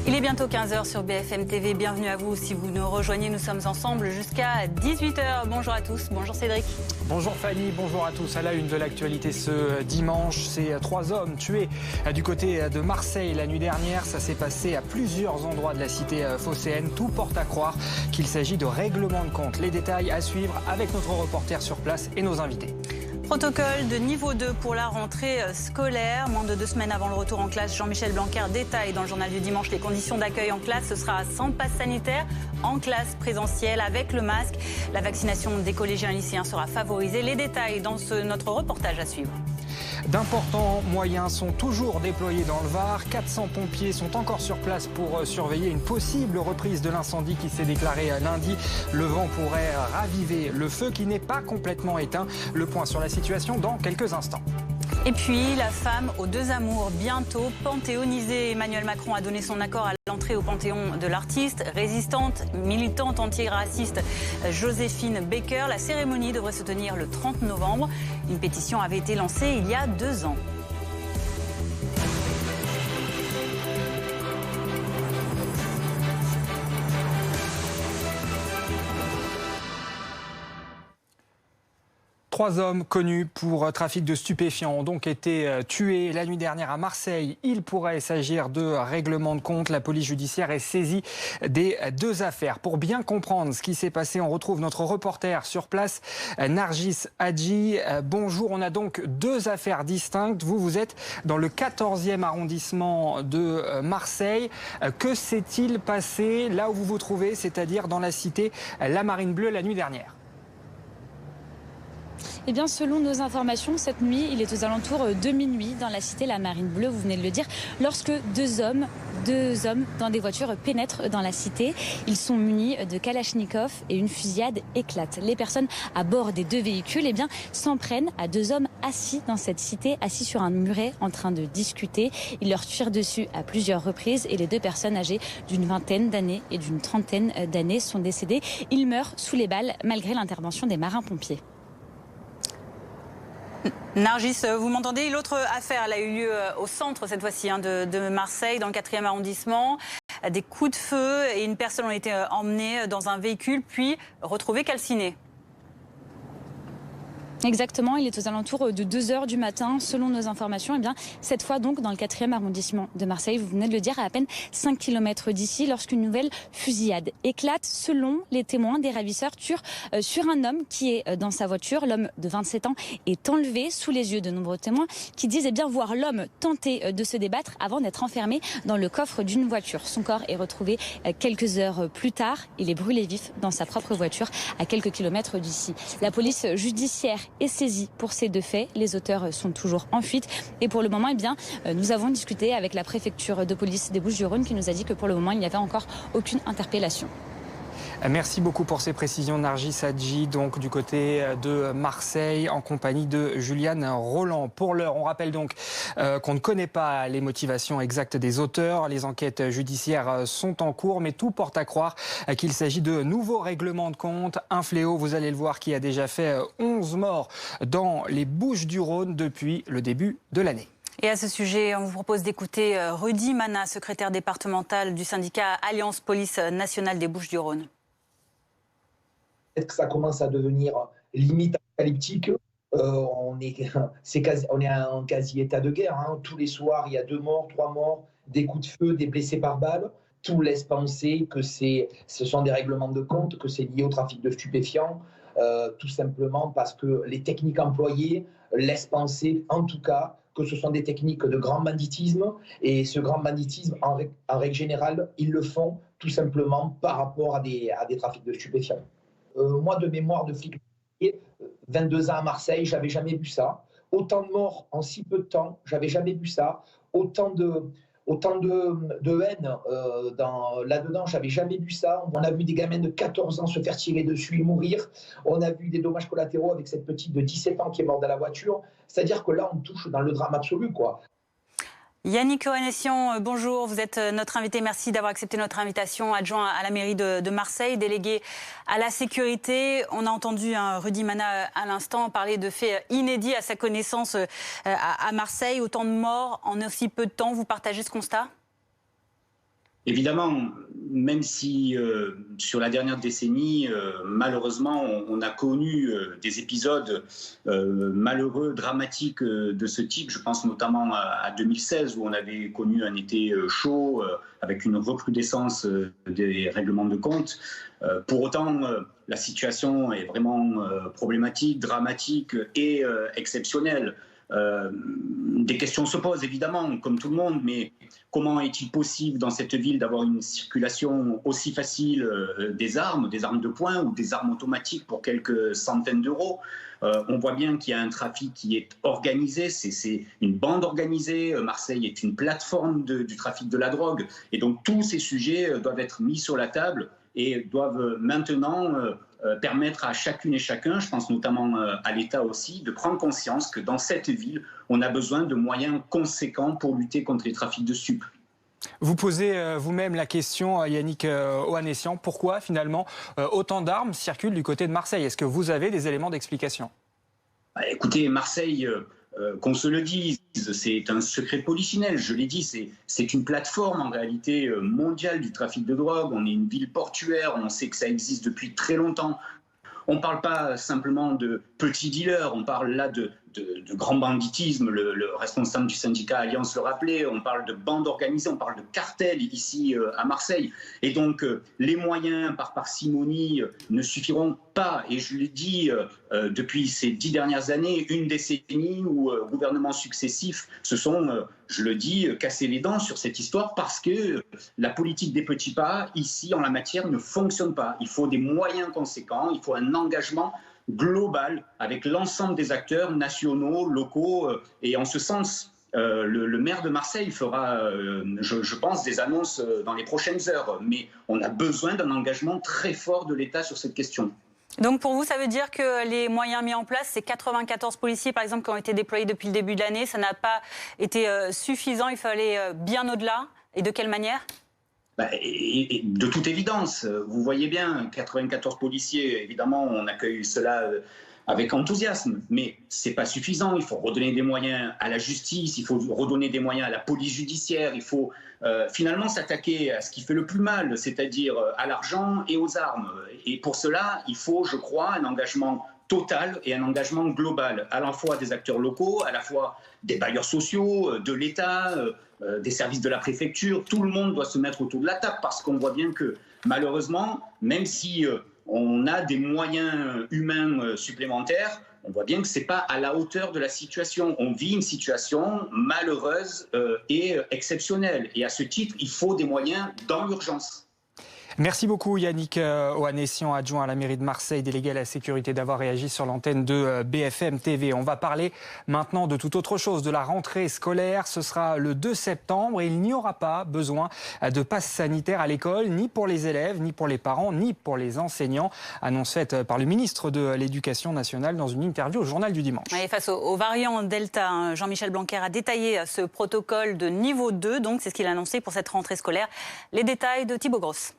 Il est bientôt 15 h sur BFM TV. Bienvenue à vous si vous nous rejoignez. Nous sommes ensemble jusqu'à 18 h. Bonjour à tous. Bonjour Cédric. Bonjour Fanny, bonjour à tous. À la une de l'actualité ce dimanche, ces 3 hommes tués du côté de Marseille la nuit dernière. Ça s'est passé à plusieurs endroits de la cité phocéenne. Tout porte à croire qu'il s'agit de règlement de compte. Les détails à suivre avec notre reporter sur place et nos invités. Protocole de niveau 2 pour la rentrée scolaire. Moins de 2 semaines avant le retour en classe, Jean-Michel Blanquer détaille dans le journal du dimanche les conditions d'accueil en classe. Ce sera sans passe sanitaire, en classe présentielle, avec le masque. La vaccination des collégiens et lycéens sera favorisée. Les détails dans notre reportage à suivre. D'importants moyens sont toujours déployés dans le Var. 400 pompiers sont encore sur place pour surveiller une possible reprise de l'incendie qui s'est déclaré lundi. Le vent pourrait raviver le feu qui n'est pas complètement éteint. Le point sur la situation dans quelques instants. Et puis, la femme aux deux amours, bientôt panthéonisée. Emmanuel Macron a donné son accord à l'entrée au Panthéon de l'artiste. Résistante, militante antiraciste Joséphine Baker. La cérémonie devrait se tenir le 30 novembre. Une pétition avait été lancée il y a 2 ans. Trois hommes connus pour trafic de stupéfiants ont donc été tués la nuit dernière à Marseille. Il pourrait s'agir de règlement de compte. La police judiciaire est saisie des 2 affaires. Pour bien comprendre ce qui s'est passé, on retrouve notre reporter sur place, Nargis Hadji. Bonjour, on a donc 2 affaires distinctes. Vous êtes dans le 14e arrondissement de Marseille. Que s'est-il passé là où vous vous trouvez, c'est-à-dire dans la cité La Marine Bleue la nuit dernière ? Eh bien, selon nos informations, cette nuit, il est aux alentours de minuit dans la cité La Marine Bleue, vous venez de le dire, lorsque deux hommes dans des voitures pénètrent dans la cité. Ils sont munis de Kalachnikov et une fusillade éclate. Les personnes à bord des 2 véhicules s'en prennent à 2 hommes assis dans cette cité, assis sur un muret en train de discuter. Ils leur tirent dessus à plusieurs reprises et les 2 personnes âgées d'une vingtaine d'années et d'une trentaine d'années sont décédées. Ils meurent sous les balles malgré l'intervention des marins-pompiers. Nargis, vous m'entendez? L'autre affaire elle a eu lieu au centre cette fois-ci de Marseille, dans le 4e arrondissement. Des coups de feu et une personne a été emmenée dans un véhicule puis retrouvée calcinée. Exactement, il est aux alentours de 2 h du matin, selon nos informations. Cette fois donc dans le 4e arrondissement de Marseille, vous venez de le dire, à peine 5 km d'ici, lorsqu'une nouvelle fusillade éclate. Selon les témoins, des ravisseurs tirent sur un homme qui est dans sa voiture. L'homme de 27 ans est enlevé sous les yeux de nombreux témoins qui disent voir l'homme tenter de se débattre avant d'être enfermé dans le coffre d'une voiture. Son corps est retrouvé quelques heures plus tard. Il est brûlé vif dans sa propre voiture à quelques kilomètres d'ici. La police judiciaire est saisie pour ces 2 faits. Les auteurs sont toujours en fuite. Et pour le moment, nous avons discuté avec la préfecture de police des Bouches-du-Rhône qui nous a dit que pour le moment, il n'y avait encore aucune interpellation. Merci beaucoup pour ces précisions, Nargis Hadji, donc du côté de Marseille, en compagnie de Juliane Roland. Pour l'heure, on rappelle donc qu'on ne connaît pas les motivations exactes des auteurs. Les enquêtes judiciaires sont en cours, mais tout porte à croire qu'il s'agit de nouveaux règlements de compte. Un fléau, vous allez le voir, qui a déjà fait 11 morts dans les Bouches-du-Rhône depuis le début de l'année. Et à ce sujet, on vous propose d'écouter Rudy Mana, secrétaire départemental du syndicat Alliance Police Nationale des Bouches-du-Rhône. Peut-être que ça commence à devenir limite apocalyptique. On est en quasi-état de guerre. Tous les soirs, il y a 2 morts, 3 morts, des coups de feu, des blessés par balle. Tout laisse penser que ce sont des règlements de compte, que c'est lié au trafic de stupéfiants, tout simplement parce que les techniques employées laissent penser, en tout cas, que ce sont des techniques de grand banditisme. Et ce grand banditisme, en règle générale, ils le font tout simplement par rapport à des trafics de stupéfiants. Moi, de mémoire de flic, 22 ans à Marseille, j'avais jamais vu ça. Autant de morts en si peu de temps, j'avais jamais vu ça. Autant de haine là-dedans, j'avais jamais vu ça. On a vu des gamins de 14 ans se faire tirer dessus et mourir. On a vu des dommages collatéraux avec cette petite de 17 ans qui est morte dans la voiture. C'est-à-dire que là, on touche dans le drame absolu, quoi. Yannick Ohanessian, bonjour, vous êtes notre invité, merci d'avoir accepté notre invitation, adjoint à la mairie de Marseille, délégué à la sécurité. On a entendu Rudy Mana à l'instant parler de faits inédits à sa connaissance à Marseille, autant de morts en aussi peu de temps, vous partagez ce constat ? Évidemment, même si sur la dernière décennie, malheureusement, on a connu des épisodes malheureux, dramatiques de ce type. Je pense notamment à 2016 où on avait connu un été chaud avec une recrudescence des règlements de compte. Pour autant, la situation est vraiment problématique, dramatique et exceptionnelle. Des questions se posent évidemment, comme tout le monde, mais comment est-il possible dans cette ville d'avoir une circulation aussi facile des armes de poing ou des armes automatiques pour quelques centaines d'euros? On voit bien qu'il y a un trafic qui est organisé, c'est une bande organisée. Marseille est une plateforme du trafic de la drogue. Et donc tous ces sujets doivent être mis sur la table et doivent maintenant permettre à chacune et chacun, je pense notamment à l'État aussi, de prendre conscience que dans cette ville, on a besoin de moyens conséquents pour lutter contre les trafics de stupes. Vous posez vous-même la question, Yannick Ohanessian, pourquoi finalement autant d'armes circulent du côté de Marseille? Est-ce que vous avez des éléments d'explication? Écoutez, Marseille, qu'on se le dise, c'est un secret polichinelle, je l'ai dit, c'est une plateforme en réalité mondiale du trafic de drogue. On est une ville portuaire, on sait que ça existe depuis très longtemps. On ne parle pas simplement de petits dealers, on parle là de grand banditisme. Le responsable du syndicat Alliance le rappelait, on parle de bandes organisées, on parle de cartels ici à Marseille. Et donc les moyens par parcimonie ne suffiront pas. Et je l'ai dit depuis ces 10 dernières années, une décennie où gouvernements successifs se sont, je le dis, cassés les dents sur cette histoire parce que la politique des petits pas, ici en la matière, ne fonctionne pas. Il faut des moyens conséquents, il faut un engagement global avec l'ensemble des acteurs nationaux, locaux. Et en ce sens, le maire de Marseille fera, je pense, des annonces dans les prochaines heures. Mais on a besoin d'un engagement très fort de l'État sur cette question. Donc pour vous, ça veut dire que les moyens mis en place, ces 94 policiers par exemple qui ont été déployés depuis le début de l'année, ça n'a pas été suffisant, il fallait bien au-delà? Et de quelle manière? Et de toute évidence, vous voyez bien, 94 policiers, évidemment, on accueille cela avec enthousiasme, mais ce n'est pas suffisant. Il faut redonner des moyens à la justice, il faut redonner des moyens à la police judiciaire, il faut finalement s'attaquer à ce qui fait le plus mal, c'est-à-dire à l'argent et aux armes. Et pour cela, il faut, je crois, un engagement total et un engagement global, à la fois des acteurs locaux, à la fois des bailleurs sociaux, de l'État, des services de la préfecture. Tout le monde doit se mettre autour de la table parce qu'on voit bien que malheureusement, même si on a des moyens humains supplémentaires, on voit bien que ce n'est pas à la hauteur de la situation. On vit une situation malheureuse et exceptionnelle. Et à ce titre, il faut des moyens dans l'urgence. Merci beaucoup Yannick Ohanessian, adjoint à la mairie de Marseille, délégué à la sécurité, d'avoir réagi sur l'antenne de BFM TV. On va parler maintenant de toute autre chose, de la rentrée scolaire. Ce sera le 2 septembre et il n'y aura pas besoin de passe sanitaire à l'école, ni pour les élèves, ni pour les parents, ni pour les enseignants. Annonce faite par le ministre de l'Éducation nationale dans une interview au Journal du Dimanche. Et face au variant Delta, Jean-Michel Blanquer a détaillé ce protocole de niveau 2. Donc c'est ce qu'il a annoncé pour cette rentrée scolaire. Les détails de Thibaut Grosse.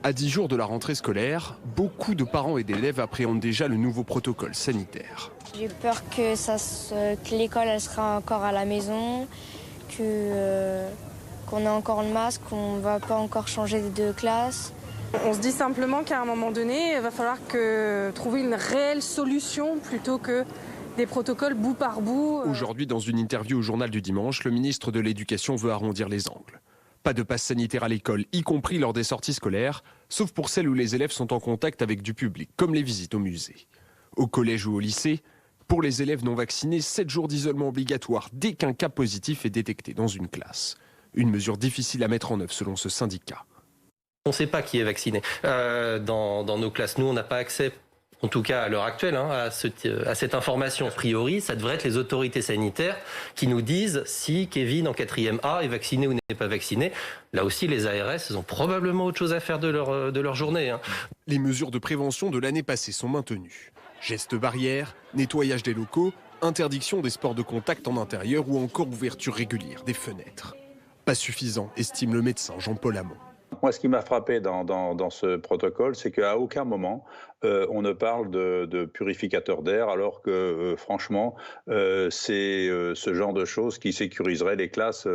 À 10 jours de la rentrée scolaire, beaucoup de parents et d'élèves appréhendent déjà le nouveau protocole sanitaire. J'ai peur que l'école elle sera encore à la maison, qu'on a encore le masque, qu'on ne va pas encore changer de classe. On se dit simplement qu'à un moment donné, il va falloir trouver une réelle solution plutôt que des protocoles bout par bout. Aujourd'hui, dans une interview au Journal du Dimanche, le ministre de l'Éducation veut arrondir les angles. Pas de passe sanitaire à l'école, y compris lors des sorties scolaires, sauf pour celles où les élèves sont en contact avec du public, comme les visites au musée. Au collège ou au lycée, pour les élèves non vaccinés, 7 jours d'isolement obligatoire dès qu'un cas positif est détecté dans une classe. Une mesure difficile à mettre en œuvre selon ce syndicat. On ne sait pas qui est vacciné. Dans nos classes, nous, on n'a pas accès, en tout cas à l'heure actuelle, à cette information. A priori, ça devrait être les autorités sanitaires qui nous disent si Kevin en 4e A est vacciné ou n'est pas vacciné. Là aussi, les ARS ils ont probablement autre chose à faire de leur journée. Les mesures de prévention de l'année passée sont maintenues. Gestes barrières, nettoyage des locaux, interdiction des sports de contact en intérieur ou encore ouverture régulière des fenêtres. Pas suffisant, estime le médecin Jean-Paul Hamon. Moi, ce qui m'a frappé dans ce protocole, c'est qu'à aucun moment, on ne parle de purificateur d'air, alors que, franchement, c'est ce genre de choses qui sécuriserait les classes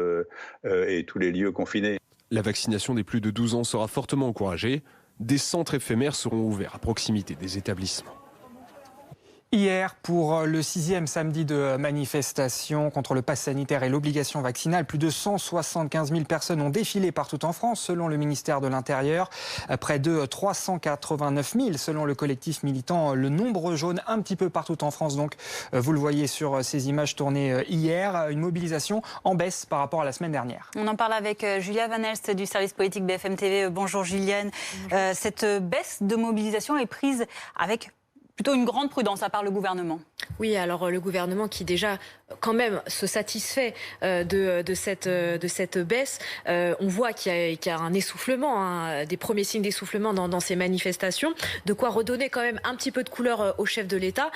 et tous les lieux confinés. La vaccination des plus de 12 ans sera fortement encouragée. Des centres éphémères seront ouverts à proximité des établissements. Hier, pour le 6e samedi de manifestation contre le pass sanitaire et l'obligation vaccinale, plus de 175 000 personnes ont défilé partout en France, selon le ministère de l'Intérieur. Près de 389 000, selon le collectif militant Le Nombre Jaune, un petit peu partout en France. Donc, vous le voyez sur ces images tournées hier, une mobilisation en baisse par rapport à la semaine dernière. On en parle avec Julia Van Elst du service politique BFM TV. Bonjour Juliane. Cette baisse de mobilisation est prise avec plutôt une grande prudence à part le gouvernement. Oui, alors le gouvernement qui déjà quand même se satisfait de cette baisse. On voit qu'il y a un essoufflement, des premiers signes d'essoufflement dans ces manifestations. De quoi redonner quand même un petit peu de couleur au chef de l'État,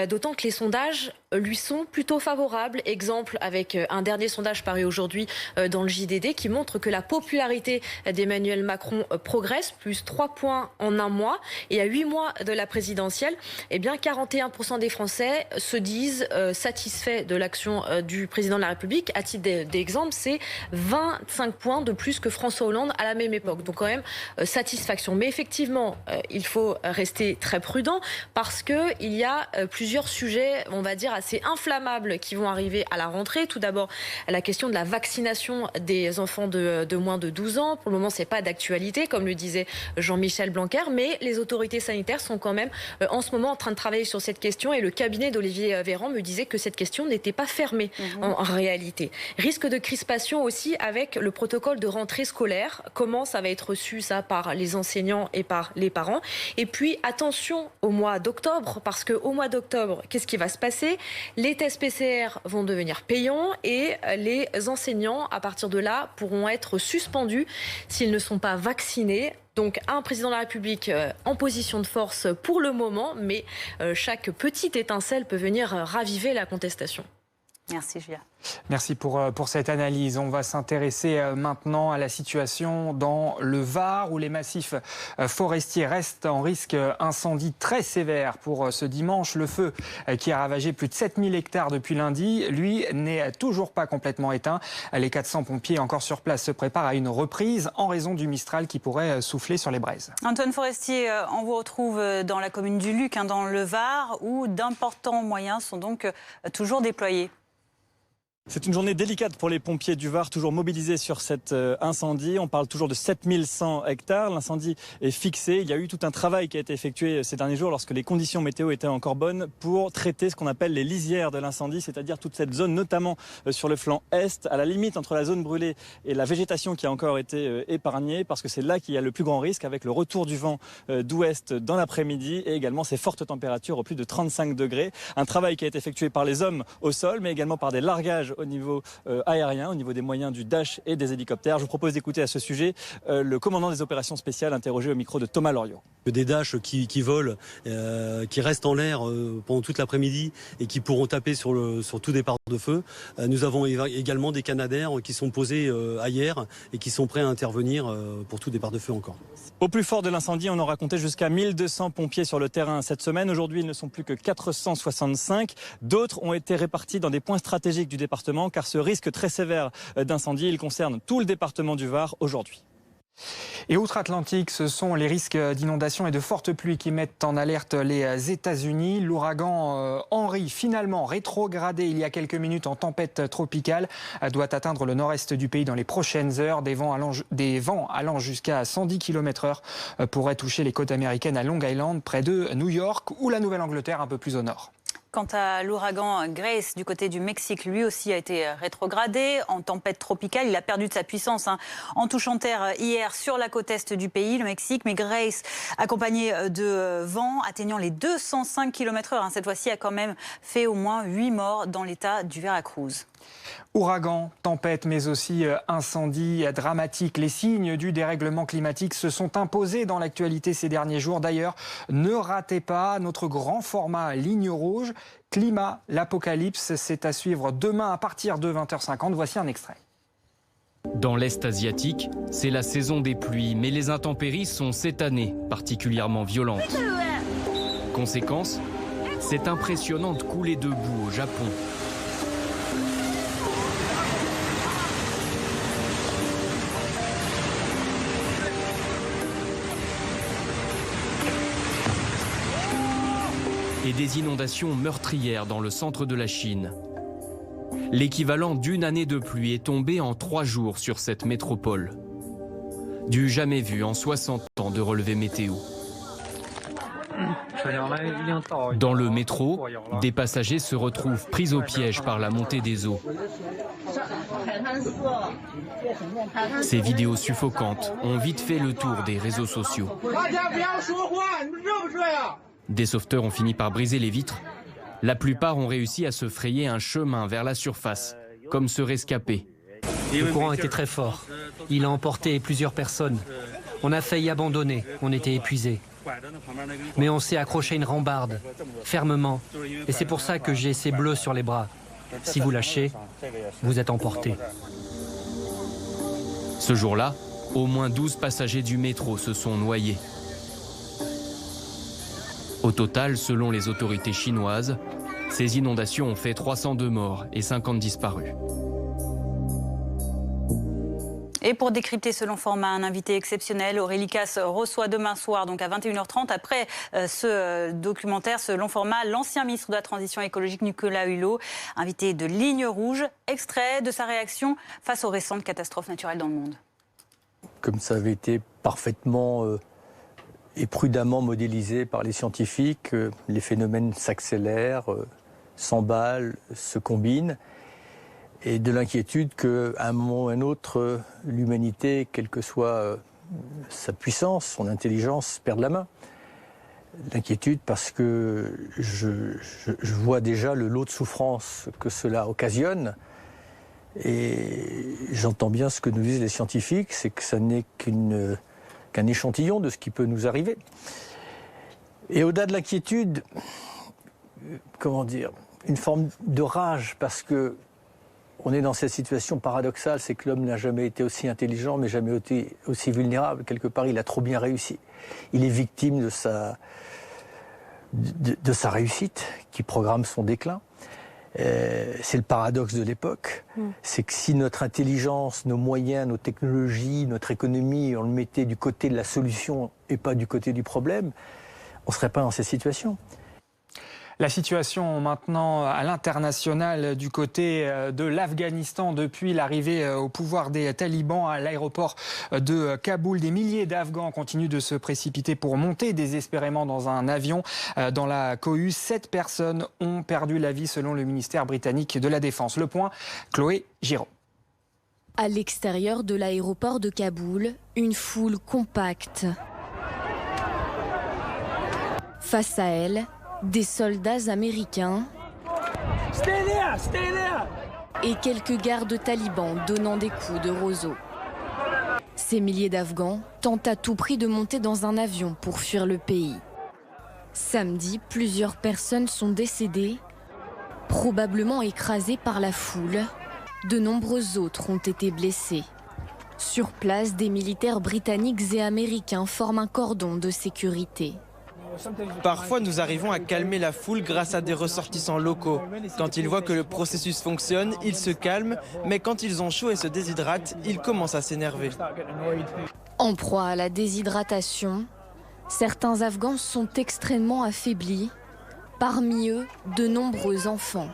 d'autant que les sondages lui sont plutôt favorables. Exemple avec un dernier sondage paru aujourd'hui dans le JDD qui montre que la popularité d'Emmanuel Macron progresse, plus 3 points en un mois. Et à 8 mois de la présidentielle, eh bien 41% des Français se disent satisfaits de l'action du président de la République. À titre d'exemple, c'est 25 points de plus que François Hollande à la même époque. Donc quand même satisfaction. Mais effectivement, il faut rester très prudent parce qu'il y a plusieurs sujets, on va dire, assez inflammables qui vont arriver à la rentrée. Tout d'abord, la question de la vaccination des enfants de moins de 12 ans. Pour le moment, c'est pas d'actualité, comme le disait Jean-Michel Blanquer, mais les autorités sanitaires sont quand même en ce moment en train de travailler sur cette question et le cabinet d'Olivier Véran me disait que cette question n'était pas fermée en réalité. Risque de crispation aussi avec le protocole de rentrée scolaire. Comment ça va être reçu ça par les enseignants et par les parents. Et puis attention au mois d'octobre parce qu'au mois d'octobre, qu'est-ce qui va se passer? Les tests PCR vont devenir payants et les enseignants à partir de là pourront être suspendus s'ils ne sont pas vaccinés. Donc un président de la République en position de force pour le moment, mais chaque petite étincelle peut venir raviver la contestation. Merci Julia. Merci pour cette analyse. On va s'intéresser maintenant à la situation dans le Var où les massifs forestiers restent en risque incendie très sévère pour ce dimanche. Le feu qui a ravagé plus de 7000 hectares depuis lundi, lui, n'est toujours pas complètement éteint. Les 400 pompiers encore sur place se préparent à une reprise en raison du Mistral qui pourrait souffler sur les braises. Antoine Forestier, on vous retrouve dans la commune du Luc, dans le Var, où d'importants moyens sont donc toujours déployés. C'est une journée délicate pour les pompiers du Var, toujours mobilisés sur cet incendie. On parle toujours de 7100 hectares. L'incendie est fixé. Il y a eu tout un travail qui a été effectué ces derniers jours lorsque les conditions météo étaient encore bonnes pour traiter ce qu'on appelle les lisières de l'incendie, c'est-à-dire toute cette zone, notamment sur le flanc est, à la limite entre la zone brûlée et la végétation qui a encore été épargnée, parce que c'est là qu'il y a le plus grand risque avec le retour du vent d'ouest dans l'après-midi et également ces fortes températures au plus de 35 degrés. Un travail qui a été effectué par les hommes au sol, mais également par des largages au niveau aérien, au niveau des moyens du Dash et des hélicoptères. Je vous propose d'écouter à ce sujet le commandant des opérations spéciales interrogé au micro de Thomas Loriot. Des Dash qui volent, qui restent en l'air pendant toute l'après-midi et qui pourront taper sur tout départ de feu. Nous avons également des Canadair qui sont posés ailleurs et qui sont prêts à intervenir pour tout départ de feu encore. Au plus fort de l'incendie, on aura compté jusqu'à 1200 pompiers sur le terrain cette semaine. Aujourd'hui, ils ne sont plus que 465. D'autres ont été répartis dans des points stratégiques du département car ce risque très sévère d'incendie, il concerne tout le département du Var aujourd'hui. Et outre-Atlantique, ce sont les risques d'inondation et de fortes pluies qui mettent en alerte les États-Unis. L'ouragan Henri, finalement rétrogradé il y a quelques minutes en tempête tropicale, doit atteindre le nord-est du pays dans les prochaines heures. Des vents allant jusqu'à 110 km/h pourraient toucher les côtes américaines à Long Island, près de New York, ou la Nouvelle-Angleterre un peu plus au nord. Quant à l'ouragan Grace du côté du Mexique, lui aussi a été rétrogradé en tempête tropicale. Il a perdu de sa puissance en touchant terre hier sur la côte est du pays, le Mexique. Mais Grace, accompagné de vent atteignant les 205 km/h, cette fois-ci a quand même fait au moins 8 morts dans l'état du Veracruz. Ouragan, tempête, mais aussi incendie dramatique. Les signes du dérèglement climatique se sont imposés dans l'actualité ces derniers jours. D'ailleurs, ne ratez pas notre grand format Ligne Rouge. Climat, l'apocalypse, c'est à suivre demain à partir de 20h50. Voici un extrait. Dans l'Est asiatique, c'est la saison des pluies, mais les intempéries sont cette année particulièrement violentes. Conséquence, cette impressionnante coulée de boue au Japon. Et des inondations meurtrières dans le centre de la Chine. L'équivalent d'une année de pluie est tombé en 3 jours sur cette métropole. Du jamais vu en 60 ans de relevé météo. Dans le métro, des passagers se retrouvent pris au piège par la montée des eaux. Ces vidéos suffocantes ont vite fait le tour des réseaux sociaux. Des sauveteurs ont fini par briser les vitres. La plupart ont réussi à se frayer un chemin vers la surface, comme ce rescapé. Le courant était très fort. Il a emporté plusieurs personnes. On a failli abandonner, on était épuisés. Mais on s'est accroché à une rambarde, fermement. Et c'est pour ça que j'ai ces bleus sur les bras. Si vous lâchez, vous êtes emporté. Ce jour-là, au moins 12 passagers du métro se sont noyés. Au total, selon les autorités chinoises, ces inondations ont fait 302 morts et 50 disparus. Et pour décrypter ce long format, un invité exceptionnel, Aurélie Casse reçoit demain soir, donc à 21h30, après ce documentaire, ce long format, l'ancien ministre de la Transition écologique Nicolas Hulot, invité de Ligne Rouge, extrait de sa réaction face aux récentes catastrophes naturelles dans le monde. Comme ça avait été parfaitement et prudemment modélisé par les scientifiques, les phénomènes s'accélèrent, s'emballent, se combinent. Et de l'inquiétude qu'à un moment ou à un autre, l'humanité, quelle que soit sa puissance, son intelligence, perde la main. L'inquiétude parce que je vois déjà le lot de souffrance que cela occasionne. Et j'entends bien ce que nous disent les scientifiques, c'est que ça n'est qu'un échantillon de ce qui peut nous arriver. Et au-delà de l'inquiétude, comment dire, une forme de rage parce que on est dans cette situation paradoxale, c'est que l'homme n'a jamais été aussi intelligent, mais jamais été aussi vulnérable. Quelque part, il a trop bien réussi. Il est victime de sa réussite, qui programme son déclin. C'est le paradoxe de l'époque. C'est que si notre intelligence, nos moyens, nos technologies, notre économie, on le mettait du côté de la solution et pas du côté du problème, on ne serait pas dans cette situation. La situation maintenant à l'international du côté de l'Afghanistan depuis l'arrivée au pouvoir des talibans à l'aéroport de Kaboul. Des milliers d'Afghans continuent de se précipiter pour monter désespérément dans un avion dans la cohue. 7 personnes ont perdu la vie selon le ministère britannique de la Défense. Le point, Chloé Giraud. À l'extérieur de l'aéroport de Kaboul, une foule compacte. Face à elle, des soldats américains et quelques gardes talibans donnant des coups de roseau. Ces milliers d'Afghans tentent à tout prix de monter dans un avion pour fuir le pays. Samedi, plusieurs personnes sont décédées, probablement écrasées par la foule. De nombreux autres ont été blessés. Sur place, des militaires britanniques et américains forment un cordon de sécurité. Parfois, nous arrivons à calmer la foule grâce à des ressortissants locaux. Quand ils voient que le processus fonctionne, ils se calment, mais quand ils ont chaud et se déshydratent, ils commencent à s'énerver. En proie à la déshydratation, certains Afghans sont extrêmement affaiblis. Parmi eux, de nombreux enfants.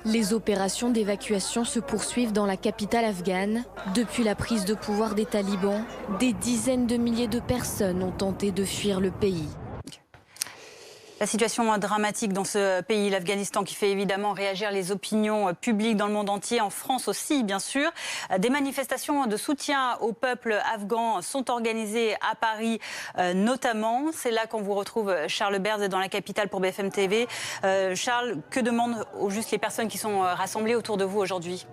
Les opérations d'évacuation se poursuivent dans la capitale afghane. Depuis la prise de pouvoir des talibans, des dizaines de milliers de personnes ont tenté de fuir le pays. La situation dramatique dans ce pays, l'Afghanistan, qui fait évidemment réagir les opinions publiques dans le monde entier, en France aussi, bien sûr. Des manifestations de soutien au peuple afghan sont organisées à Paris, notamment. C'est là qu'on vous retrouve, Charles Berz, dans la capitale pour BFM TV. Charles, que demandent au juste les personnes qui sont rassemblées autour de vous aujourd'hui ?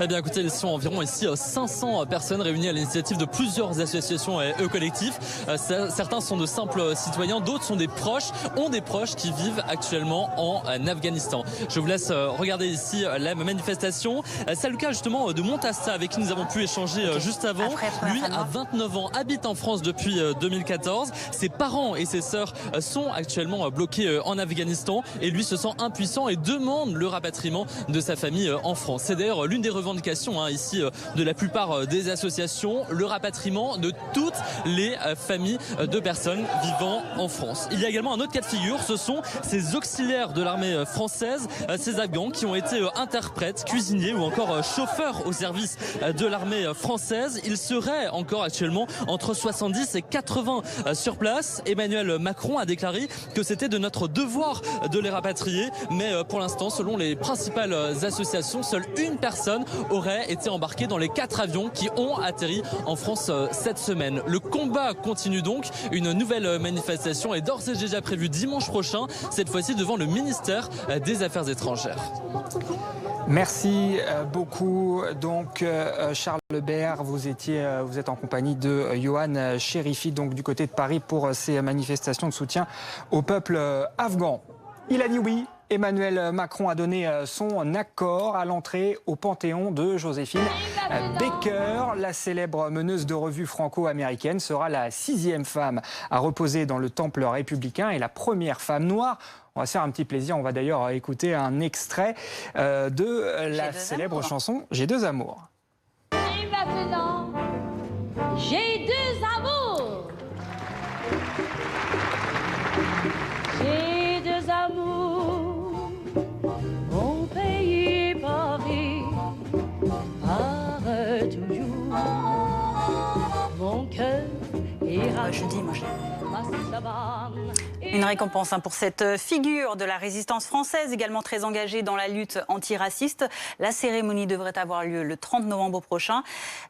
Eh bien écoutez, ils sont environ ici 500 personnes réunies à l'initiative de plusieurs associations et collectifs. Certains sont de simples citoyens, d'autres sont des proches, ont des proches qui vivent actuellement en Afghanistan. Je vous laisse regarder ici la manifestation. C'est le cas justement de Montassa avec qui nous avons pu échanger juste avant. Lui a 29 ans, habite en France depuis 2014. Ses parents et ses sœurs sont actuellement bloqués en Afghanistan et lui se sent impuissant et demande le rapatriement de sa famille en France. C'est d'ailleurs l'une des revendications ici de la plupart des associations, le rapatriement de toutes les familles de personnes vivant en France. Il y a également un autre cas de figure, ce sont ces auxiliaires de l'armée française, ces Afghans qui ont été interprètes, cuisiniers ou encore chauffeurs au service de l'armée française. Ils seraient encore actuellement entre 70 et 80 sur place. Emmanuel Macron a déclaré que c'était de notre devoir de les rapatrier, mais pour l'instant, selon les principales associations, seule une personne aurait été embarquée dans les 4 avions qui ont atterri en France cette semaine. Le combat continue donc. Une nouvelle manifestation est d'ores et déjà prévue dimanche prochain, cette fois-ci devant le ministère des Affaires étrangères. Merci beaucoup. Donc, Charles Lebert, vous êtes en compagnie de Yohann Chérifi, donc du côté de Paris, pour ces manifestations de soutien au peuple afghan. Il a dit oui. Emmanuel Macron a donné son accord à l'entrée au Panthéon de Joséphine Baker. La célèbre meneuse de revue franco-américaine sera la 6e femme à reposer dans le temple républicain et la première femme noire. On va se faire un petit plaisir. On va d'ailleurs écouter un extrait de la célèbre chanson « J'ai 2 amours ». Et maintenant, j'ai 2 amours. J'ai 2 amours, mon pays Paris, part toujours, mon cœur ira. Je dis, moi, une récompense pour cette figure de la résistance française, également très engagée dans la lutte antiraciste. La cérémonie devrait avoir lieu le 30 novembre prochain.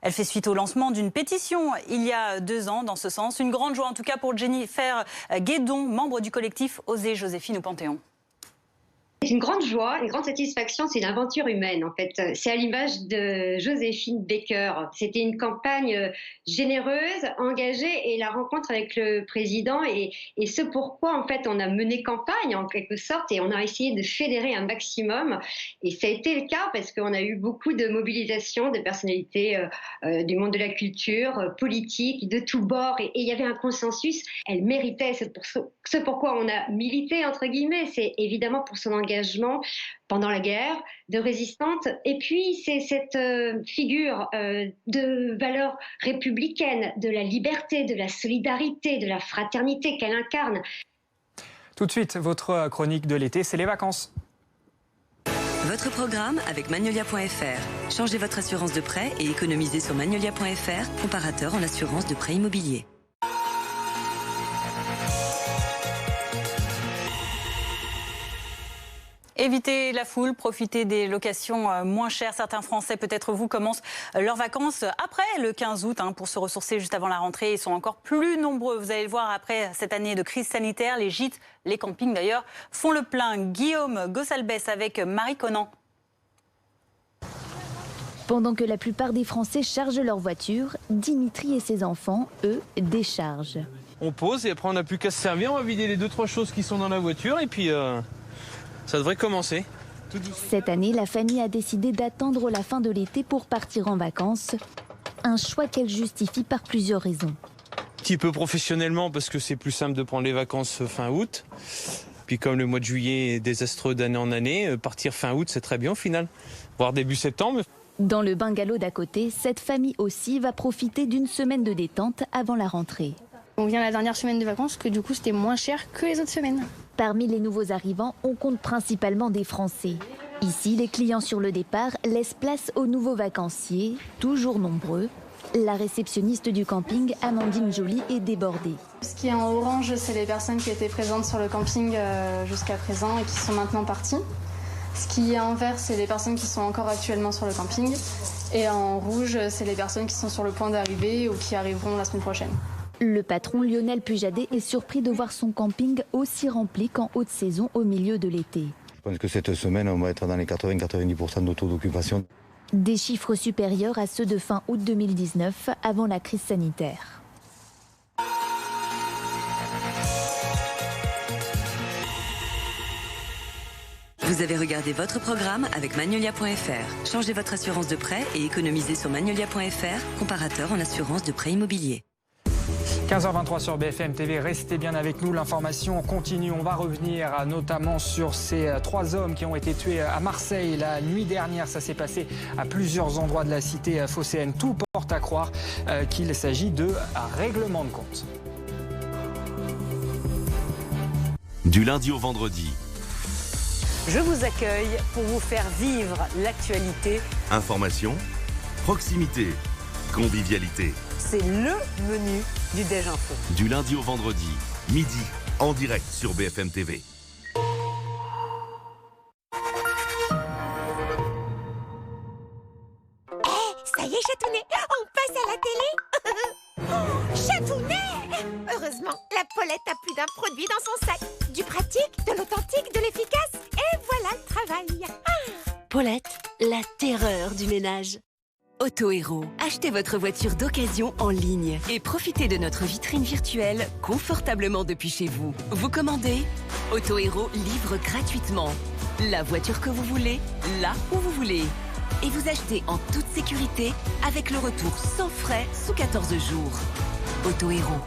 Elle fait suite au lancement d'une pétition il y a 2 ans dans ce sens. Une grande joie en tout cas pour Jennifer Guédon, membre du collectif Osez Joséphine au Panthéon. C'est une grande joie, une grande satisfaction, c'est une aventure humaine en fait. C'est à l'image de Joséphine Baker. C'était une campagne généreuse, engagée et la rencontre avec le président et ce pourquoi en fait on a mené campagne en quelque sorte et on a essayé de fédérer un maximum et ça a été le cas parce qu'on a eu beaucoup de mobilisation de personnalités du monde de la culture, politique, de tous bords et il y avait un consensus. Elle méritait, ce pourquoi on a milité entre guillemets, c'est évidemment pour son engagement pendant la guerre, de résistante. Et puis, c'est cette figure de valeurs républicaines, de la liberté, de la solidarité, de la fraternité qu'elle incarne. Tout de suite, votre chronique de l'été, c'est les vacances. Votre programme avec Magnolia.fr. Changez votre assurance de prêt et économisez sur Magnolia.fr, comparateur en assurance de prêt immobilier. Évitez la foule, profitez des locations moins chères. Certains Français, peut-être vous, commencent leurs vacances après le 15 août pour se ressourcer juste avant la rentrée. Ils sont encore plus nombreux. Vous allez le voir, après cette année de crise sanitaire, les gîtes, les campings d'ailleurs, font le plein. Guillaume Gossalbès avec Marie Conan. Pendant que la plupart des Français chargent leur voiture, Dimitri et ses enfants, eux, déchargent. On pose et après on n'a plus qu'à se servir. On va vider les 2-3 choses qui sont dans la voiture et puis... ça devrait commencer. Cette année, la famille a décidé d'attendre la fin de l'été pour partir en vacances. Un choix qu'elle justifie par plusieurs raisons. Un petit peu professionnellement parce que c'est plus simple de prendre les vacances fin août. Puis comme le mois de juillet est désastreux d'année en année, partir fin août c'est très bien au final. Voire début septembre. Dans le bungalow d'à côté, cette famille aussi va profiter d'une semaine de détente avant la rentrée. On vient la dernière semaine de vacances, que du coup c'était moins cher que les autres semaines. Parmi les nouveaux arrivants, on compte principalement des Français. Ici, les clients sur le départ laissent place aux nouveaux vacanciers, toujours nombreux. La réceptionniste du camping, Amandine Joly, est débordée. Ce qui est en orange, c'est les personnes qui étaient présentes sur le camping jusqu'à présent et qui sont maintenant parties. Ce qui est en vert, c'est les personnes qui sont encore actuellement sur le camping. Et en rouge, c'est les personnes qui sont sur le point d'arriver ou qui arriveront la semaine prochaine. Le patron Lionel Pujadet est surpris de voir son camping aussi rempli qu'en haute saison au milieu de l'été. Je pense que cette semaine, on va être dans les 80-90% de taux d'occupation. Des chiffres supérieurs à ceux de fin août 2019, avant la crise sanitaire. Vous avez regardé votre programme avec Magnolia.fr. Changez votre assurance de prêt et économisez sur Magnolia.fr, comparateur en assurance de prêt immobilier. 15h23 sur BFM TV, restez bien avec nous, l'information continue. On va revenir notamment sur ces 3 hommes qui ont été tués à Marseille la nuit dernière. Ça s'est passé à plusieurs endroits de la cité phocéenne. Tout porte à croire qu'il s'agit de règlement de compte. Du lundi au vendredi. Je vous accueille pour vous faire vivre l'actualité. Information, proximité, convivialité. C'est le menu du Déj Info. Du lundi au vendredi, midi, en direct sur BFM TV. Ça y est, Chatounet, on passe à la télé. Oh, Chatounet! Heureusement, la Paulette a plus d'un produit dans son sac. Du pratique, de l'authentique, de l'efficace. Et voilà le travail. Paulette, la terreur du ménage. Autohéros, achetez votre voiture d'occasion en ligne et profitez de notre vitrine virtuelle confortablement depuis chez vous. Vous commandez, Autohéros livre gratuitement la voiture que vous voulez, là où vous voulez. Et vous achetez en toute sécurité avec le retour sans frais sous 14 jours. Autohéros.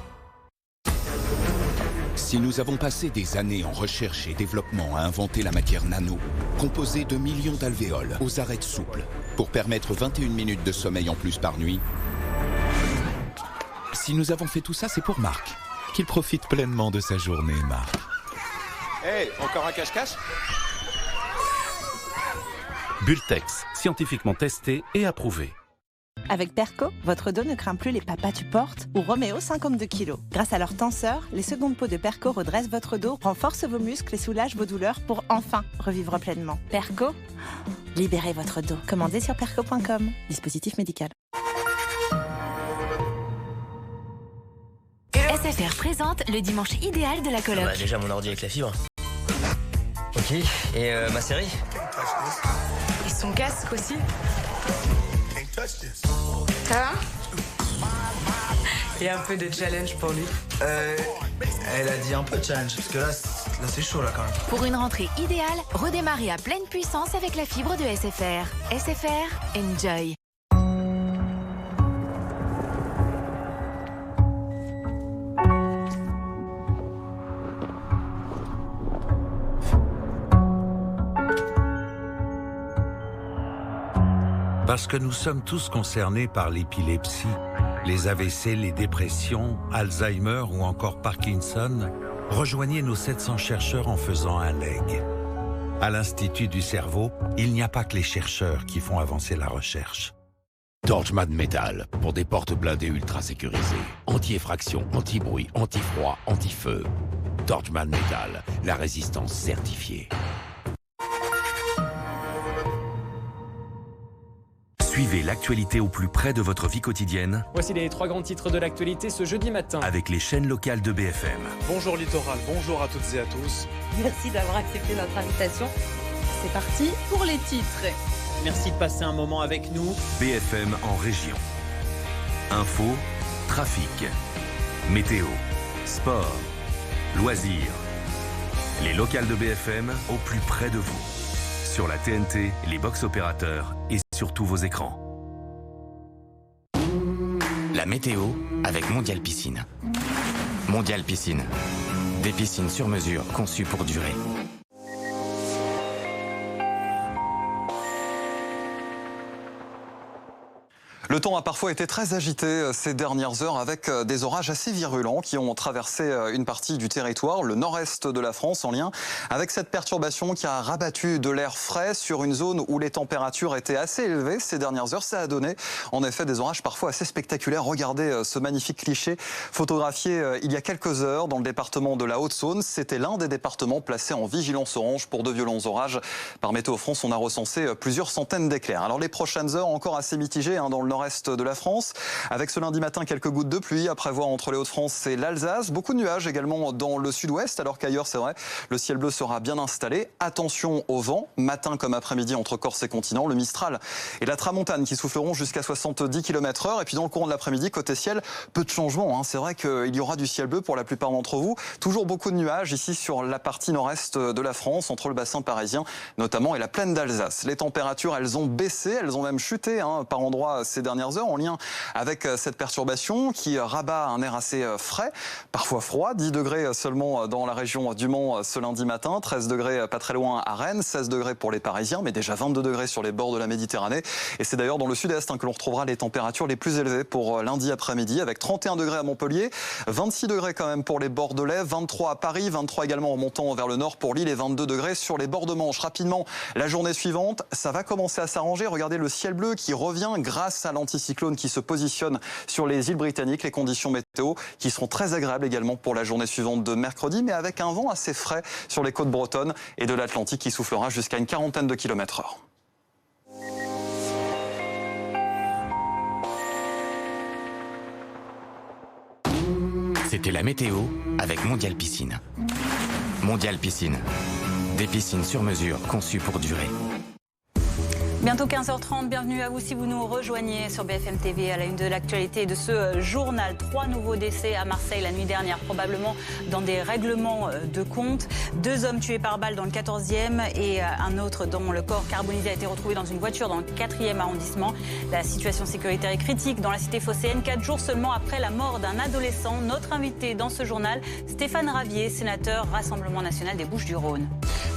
Si nous avons passé des années en recherche et développement à inventer la matière nano, composée de millions d'alvéoles aux arêtes souples, pour permettre 21 minutes de sommeil en plus par nuit, si nous avons fait tout ça, c'est pour Marc. Qu'il profite pleinement de sa journée, Marc. Hey, encore un cache-cache ? Bultex, scientifiquement testé et approuvé. Avec Perco, votre dos ne craint plus les papas tu portes ou Roméo 52 kg. Grâce à leur tenseur, les secondes peaux de Perco redressent votre dos, renforcent vos muscles et soulagent vos douleurs pour enfin revivre pleinement. Perco, libérez votre dos. Commandez sur perco.com. Dispositif médical. SFR présente le dimanche idéal de la coloc. Bah déjà mon ordi avec la fibre. Ok, et ma série ? Et son casque aussi. Ça va ? Il y a un peu de challenge pour lui. Elle a dit un peu de challenge, parce que là c'est chaud là quand même. Pour une rentrée idéale, redémarrez à pleine puissance avec la fibre de SFR. SFR, enjoy. Parce que nous sommes tous concernés par l'épilepsie, les AVC, les dépressions, Alzheimer ou encore Parkinson, rejoignez nos 700 chercheurs en faisant un leg. À l'Institut du cerveau, il n'y a pas que les chercheurs qui font avancer la recherche. Torchman Metal, pour des portes blindées ultra sécurisées. Anti-effraction, anti-bruit, anti-froid, anti-feu. Torchman Metal, la résistance certifiée. Suivez l'actualité au plus près de votre vie quotidienne. Voici les 3 grands titres de l'actualité ce jeudi matin. Avec les chaînes locales de BFM. Bonjour Littoral, bonjour à toutes et à tous. Merci d'avoir accepté notre invitation. C'est parti pour les titres. Merci de passer un moment avec nous. BFM en région. Info, trafic, météo, sport, loisirs. Les locales de BFM au plus près de vous. Sur la TNT, les box opérateurs et sur tous vos écrans. La météo avec Mondial Piscine. Mondial Piscine. Des piscines sur mesure conçues pour durer. Le temps a parfois été très agité ces dernières heures avec des orages assez virulents qui ont traversé une partie du territoire, le nord-est de la France, en lien avec cette perturbation qui a rabattu de l'air frais sur une zone où les températures étaient assez élevées ces dernières heures. Ça a donné en effet des orages parfois assez spectaculaires. Regardez ce magnifique cliché photographié il y a quelques heures dans le département de la Haute-Saône. C'était l'un des départements placés en vigilance orange pour de violents orages. Par Météo France, on a recensé plusieurs centaines d'éclairs. Alors les prochaines heures encore assez mitigées dans le nord-est de la France. Avec ce lundi matin, quelques gouttes de pluie à prévoir entre les Hauts-de-France et l'Alsace. Beaucoup de nuages également dans le sud-ouest, alors qu'ailleurs, c'est vrai, le ciel bleu sera bien installé. Attention au vent, matin comme après-midi entre Corse et continent. Le Mistral et la Tramontane qui souffleront jusqu'à 70 km/h. Et puis dans le courant de l'après-midi, côté ciel, peu de changements. C'est vrai qu'il y aura du ciel bleu pour la plupart d'entre vous. Toujours beaucoup de nuages ici sur la partie nord-est de la France, entre le bassin parisien notamment et la plaine d'Alsace. Les températures, elles ont baissé, elles ont même chuté par endroits ces dernières heures en lien avec cette perturbation qui rabat un air assez frais, parfois froid. 10 degrés seulement dans la région du Mans ce lundi matin, 13 degrés pas très loin à Rennes, 16 degrés pour les Parisiens, mais déjà 22 degrés sur les bords de la Méditerranée. Et c'est d'ailleurs dans le sud-est que l'on retrouvera les températures les plus élevées pour lundi après-midi, avec 31 degrés à Montpellier, 26 degrés quand même pour les Bordelais, 23 à Paris, 23 également en montant vers le nord pour Lille et 22 degrés sur les bords de Manche. Rapidement, la journée suivante, ça va commencer à s'arranger. Regardez le ciel bleu qui revient grâce à l'anticyclone qui se positionne sur les îles britanniques. Les conditions météo qui seront très agréables également pour la journée suivante de mercredi, mais avec un vent assez frais sur les côtes bretonnes et de l'Atlantique qui soufflera jusqu'à une quarantaine de kilomètres/heure. C'était la météo avec Mondial Piscine. Mondial Piscine. Des piscines sur mesure conçues pour durer. Bientôt 15h30, bienvenue à vous si vous nous rejoignez sur BFM TV à la une de l'actualité de ce journal. 3 nouveaux décès à Marseille la nuit dernière, probablement dans des règlements de compte. 2 hommes tués par balle dans le 14e et un autre dont le corps carbonisé a été retrouvé dans une voiture dans le 4e arrondissement. La situation sécuritaire est critique dans la cité phocéenne, 4 jours seulement après la mort d'un adolescent. Notre invité dans ce journal, Stéphane Ravier, sénateur Rassemblement National des Bouches-du-Rhône.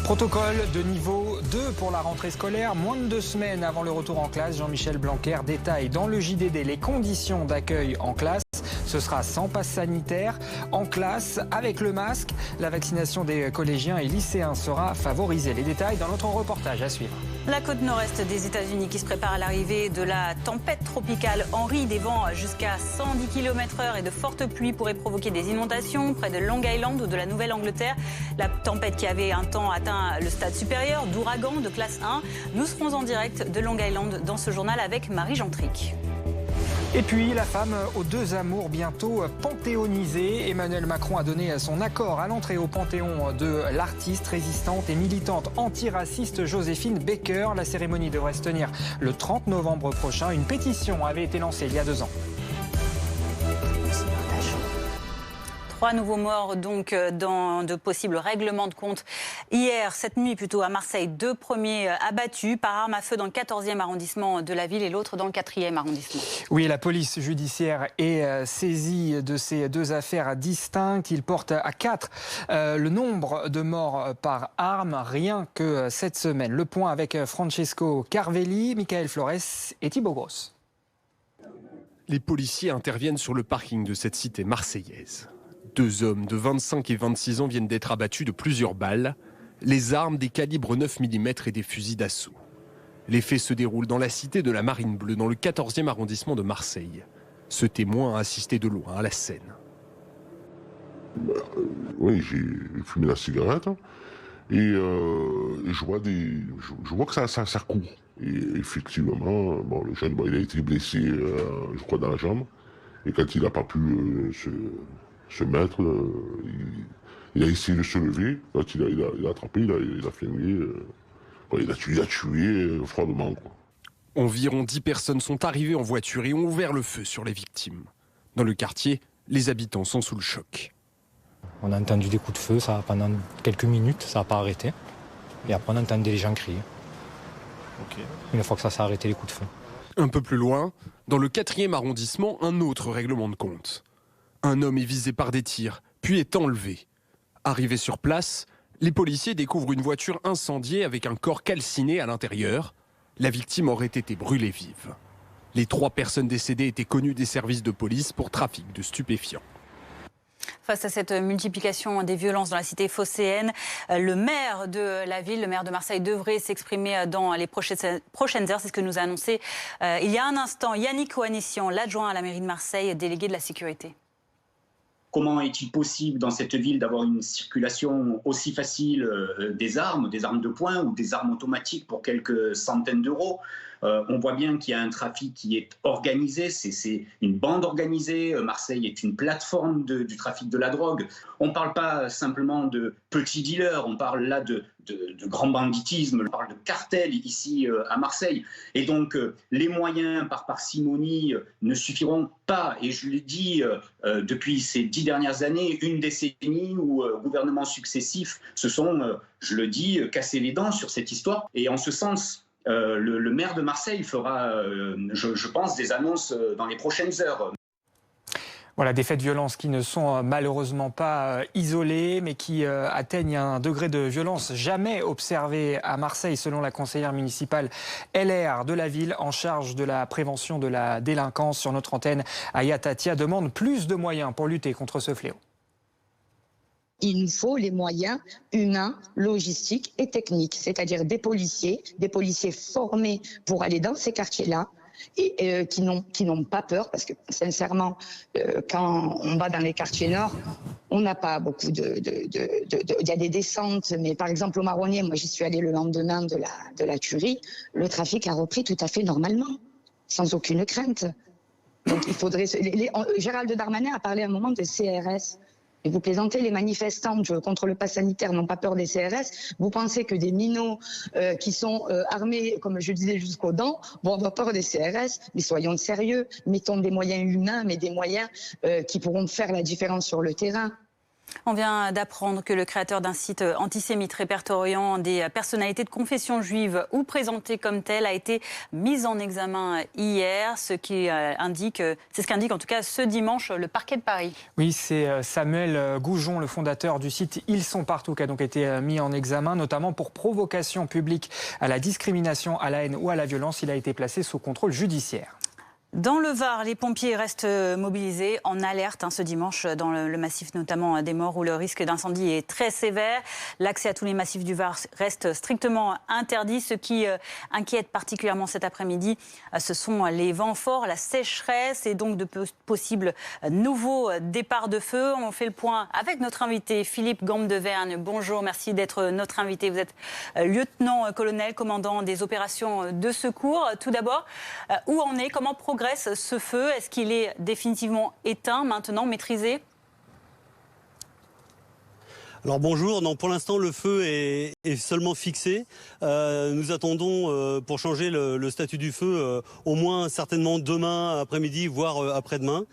Protocole de niveau 2 pour la rentrée scolaire. Moins de 2 semaines avant le retour en classe, Jean-Michel Blanquer détaille dans le JDD les conditions d'accueil en classe. Ce sera sans passe sanitaire, en classe, avec le masque. La vaccination des collégiens et lycéens sera favorisée. Les détails dans notre reportage à suivre. La côte nord-est des États-Unis qui se prépare à l'arrivée de la tempête tropicale Henri. Des vents jusqu'à 110 km/h et de fortes pluies pourraient provoquer des inondations près de Long Island ou de la Nouvelle-Angleterre. La tempête qui avait un temps atteint le stade supérieur d'ouragan de classe 1. Nous serons en direct de Long Island dans ce journal avec Marie Gentric. Et puis, la femme aux 2 amours bientôt panthéonisée. Emmanuel Macron a donné son accord à l'entrée au Panthéon de l'artiste, résistante et militante antiraciste Joséphine Baker. La cérémonie devrait se tenir le 30 novembre prochain. Une pétition avait été lancée il y a 2 ans. 3 nouveaux morts donc dans de possibles règlements de compte. Hier, cette nuit plutôt à Marseille, 2 premiers abattus par arme à feu dans le 14e arrondissement de la ville et l'autre dans le 4e arrondissement. Oui, la police judiciaire est saisie de ces 2 affaires distinctes. Il porte à 4 le nombre de morts par arme rien que cette semaine. Le point avec Francesco Carvelli, Michael Flores et Thibaut Gross. Les policiers interviennent sur le parking de cette cité marseillaise. 2 hommes de 25 et 26 ans viennent d'être abattus de plusieurs balles, les armes des calibres 9 mm et des fusils d'assaut. Les faits se déroulent dans la cité de la Marine Bleue, dans le 14e arrondissement de Marseille. Ce témoin a assisté de loin à la scène. Oui, j'ai fumé la cigarette et je vois que ça court. Et effectivement, bon, le jeune, il a été blessé, je crois, dans la jambe. Et quand il n'a pas pu se mettre, il a essayé de se lever. Quand il a attrapé, il a flingué. Il a tué froidement, quoi. Environ 10 personnes sont arrivées en voiture et ont ouvert le feu sur les victimes. Dans le quartier, les habitants sont sous le choc. On a entendu des coups de feu, pendant quelques minutes, ça n'a pas arrêté. Et après, on entendait les gens crier. Okay. Une fois que ça s'est arrêté, les coups de feu. Un peu plus loin, dans le 4e arrondissement, un autre règlement de compte. Un homme est visé par des tirs, puis est enlevé. Arrivé sur place, les policiers découvrent une voiture incendiée avec un corps calciné à l'intérieur. La victime aurait été brûlée vive. Les 3 personnes décédées étaient connues des services de police pour trafic de stupéfiants. Face à cette multiplication des violences dans la cité phocéenne, le maire de la ville, le maire de Marseille, devrait s'exprimer dans les prochaines heures. C'est ce que nous a annoncé il y a un instant Yannick Oanissian, l'adjoint à la mairie de Marseille, délégué de la sécurité. Comment est-il possible dans cette ville d'avoir une circulation aussi facile des armes de poing ou des armes automatiques pour quelques centaines d'euros ? On voit bien qu'il y a un trafic qui est organisé, c'est une bande organisée. Marseille est une plateforme du trafic de la drogue. On ne parle pas simplement de petits dealers, on parle là de grand banditisme, on parle de cartel ici à Marseille. Et donc les moyens par parcimonie ne suffiront pas. Et je l'ai dit depuis ces 10 dernières années, une décennie où gouvernements successifs se sont, je le dis, cassés les dents sur cette histoire. Et en ce sens, le maire de Marseille fera, je pense, des annonces dans les prochaines heures. Voilà, des faits de violence qui ne sont malheureusement pas isolés, mais qui atteignent un degré de violence jamais observé à Marseille, selon la conseillère municipale LR de la ville en charge de la prévention de la délinquance. Sur notre antenne, Aya Tatia demande plus de moyens pour lutter contre ce fléau. Il nous faut les moyens humains, logistiques et techniques, c'est-à-dire des policiers formés pour aller dans ces quartiers-là, et qui n'ont pas peur, parce que sincèrement, quand on va dans les quartiers nord, on n'a pas beaucoup il y a des descentes, mais par exemple au Marronnier, moi j'y suis allée le lendemain de la tuerie, le trafic a repris tout à fait normalement, sans aucune crainte. Donc il faudrait... Gérald Darmanin a parlé à un moment de CRS. Et vous plaisantez, les manifestants contre le pass sanitaire n'ont pas peur des CRS. Vous pensez que des minots qui sont armés, comme je disais, jusqu'aux dents, vont avoir peur des CRS? Mais soyons sérieux, mettons des moyens humains, mais des moyens qui pourront faire la différence sur le terrain. On vient d'apprendre que le créateur d'un site antisémite répertoriant des personnalités de confession juive ou présentées comme telles a été mis en examen hier, c'est ce qu'indique en tout cas ce dimanche le parquet de Paris. Oui, c'est Samuel Goujon, le fondateur du site Ils sont partout, qui a donc été mis en examen, notamment pour provocation publique à la discrimination, à la haine ou à la violence. Il a été placé sous contrôle judiciaire. Dans le Var, les pompiers restent mobilisés en alerte ce dimanche dans le massif notamment des Maures où le risque d'incendie est très sévère. L'accès à tous les massifs du Var reste strictement interdit. Ce qui inquiète particulièrement cet après-midi, ce sont les vents forts, la sécheresse et donc de possibles nouveaux départs de feu. On fait le point avec notre invité Philippe Gambe-Devergne. Bonjour, merci d'être notre invité. Vous êtes lieutenant-colonel, commandant des opérations de secours. Tout d'abord, où en est, comment progresse ce feu? Est-ce qu'il est définitivement éteint, maintenant, maîtrisé? Alors bonjour, non, pour l'instant le feu est seulement fixé. Nous attendons pour changer le statut du feu au moins certainement demain après-midi, voire après-demain.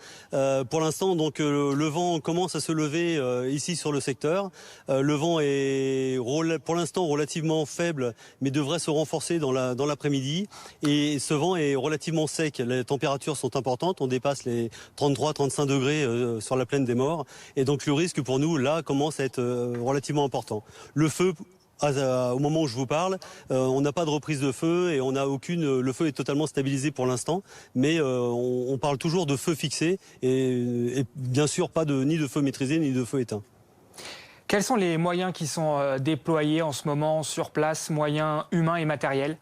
Pour l'instant donc le vent commence à se lever ici sur le secteur. Le vent est pour l'instant relativement faible mais devrait se renforcer dans l'après-midi. Et ce vent est relativement sec, les températures sont importantes, on dépasse les 33-35 degrés sur la plaine des Maures. Et donc le risque pour nous là commence à être relativement important. Le feu, au moment où je vous parle, on n'a pas de reprise de feu et on n'a aucune. Le feu est totalement stabilisé pour l'instant, mais on parle toujours de feu fixé et bien sûr pas ni de feu maîtrisé ni de feu éteint. Quels sont les moyens qui sont déployés en ce moment sur place, moyens humains et matériels ?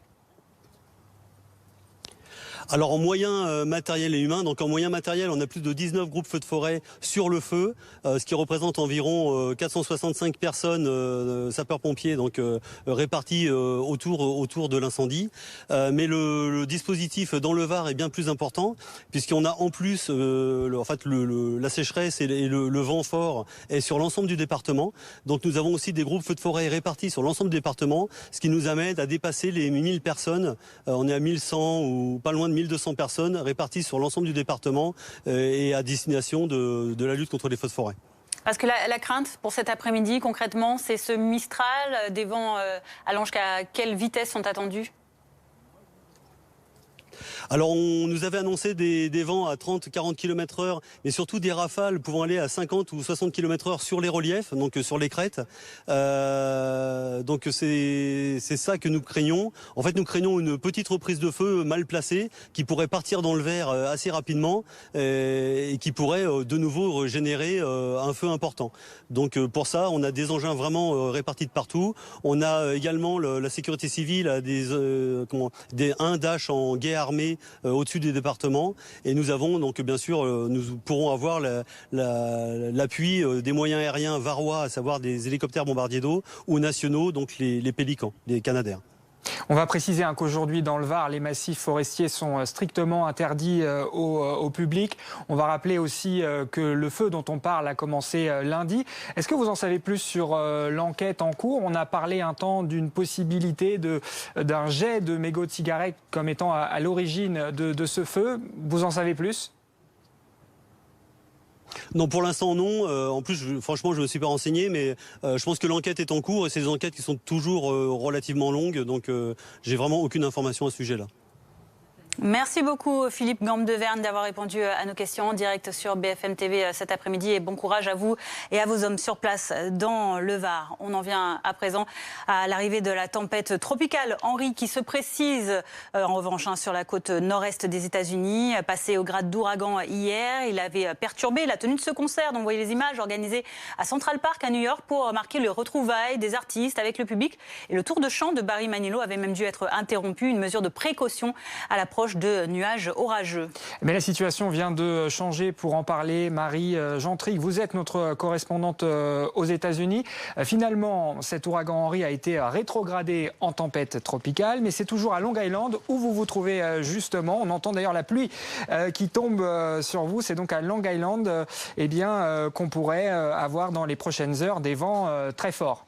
Alors en moyens matériels et humains, donc en moyens matériels, on a plus de 19 groupes feux de forêt sur le feu, ce qui représente environ 465 personnes sapeurs-pompiers donc répartis autour de l'incendie. Mais le dispositif dans le Var est bien plus important puisqu'on a en plus la sécheresse et le vent fort est sur l'ensemble du département. Donc nous avons aussi des groupes feux de forêt répartis sur l'ensemble du département, ce qui nous amène à dépasser les 1000 personnes. On est à 1100 ou pas loin de 1200 personnes réparties sur l'ensemble du département et à destination de la lutte contre les feux de forêt. Parce que la crainte pour cet après-midi, concrètement, c'est ce Mistral, des vents allant jusqu'à quelle vitesse sont attendus ? Alors on nous avait annoncé des vents à 30-40 km/h, mais surtout des rafales pouvant aller à 50 ou 60 km/h sur les reliefs, donc sur les crêtes. Donc c'est ça que nous craignons. En fait, nous craignons une petite reprise de feu mal placée qui pourrait partir dans le vert assez rapidement et qui pourrait de nouveau générer un feu important. Donc pour ça, on a des engins vraiment répartis de partout. On a également la sécurité civile, un Dash en guet armé au-dessus des départements, et nous avons donc bien sûr nous pourrons avoir l'appui des moyens aériens varois, à savoir des hélicoptères bombardiers d'eau, ou nationaux, donc les Pélicans, les Canadair. On va préciser qu'aujourd'hui, dans le Var, les massifs forestiers sont strictement interdits au public. On va rappeler aussi que le feu dont on parle a commencé lundi. Est-ce que vous en savez plus sur l'enquête en cours? On a parlé un temps d'une possibilité d'un jet de mégots de cigarettes comme étant à l'origine de ce feu. Vous en savez plus? Non, pour l'instant non. En plus, franchement, je me suis pas renseigné, mais je pense que l'enquête est en cours et c'est des enquêtes qui sont toujours relativement longues, donc j'ai vraiment aucune information à ce sujet-là. Merci beaucoup Philippe Gambe-Deverne d'avoir répondu à nos questions en direct sur BFM TV cet après-midi et bon courage à vous et à vos hommes sur place dans le Var. On en vient à présent à l'arrivée de la tempête tropicale Henri qui se précise en revanche sur la côte nord-est des États-Unis. Passé au grade d'ouragan hier, il avait perturbé la tenue de ce concert dont vous voyez les images organisé à Central Park à New York pour marquer le retrouvaille des artistes avec le public. Et le tour de chant de Barry Manilow avait même dû être interrompu, une mesure de précaution à l'approche de nuages orageux. Mais la situation vient de changer. Pour en parler, Marie Gentric, vous êtes notre correspondante aux États-Unis. Finalement, cet ouragan Henri a été rétrogradé en tempête tropicale, mais c'est toujours à Long Island où vous vous trouvez justement. On entend d'ailleurs la pluie qui tombe sur vous. C'est donc à Long Island qu'on pourrait avoir dans les prochaines heures des vents très forts.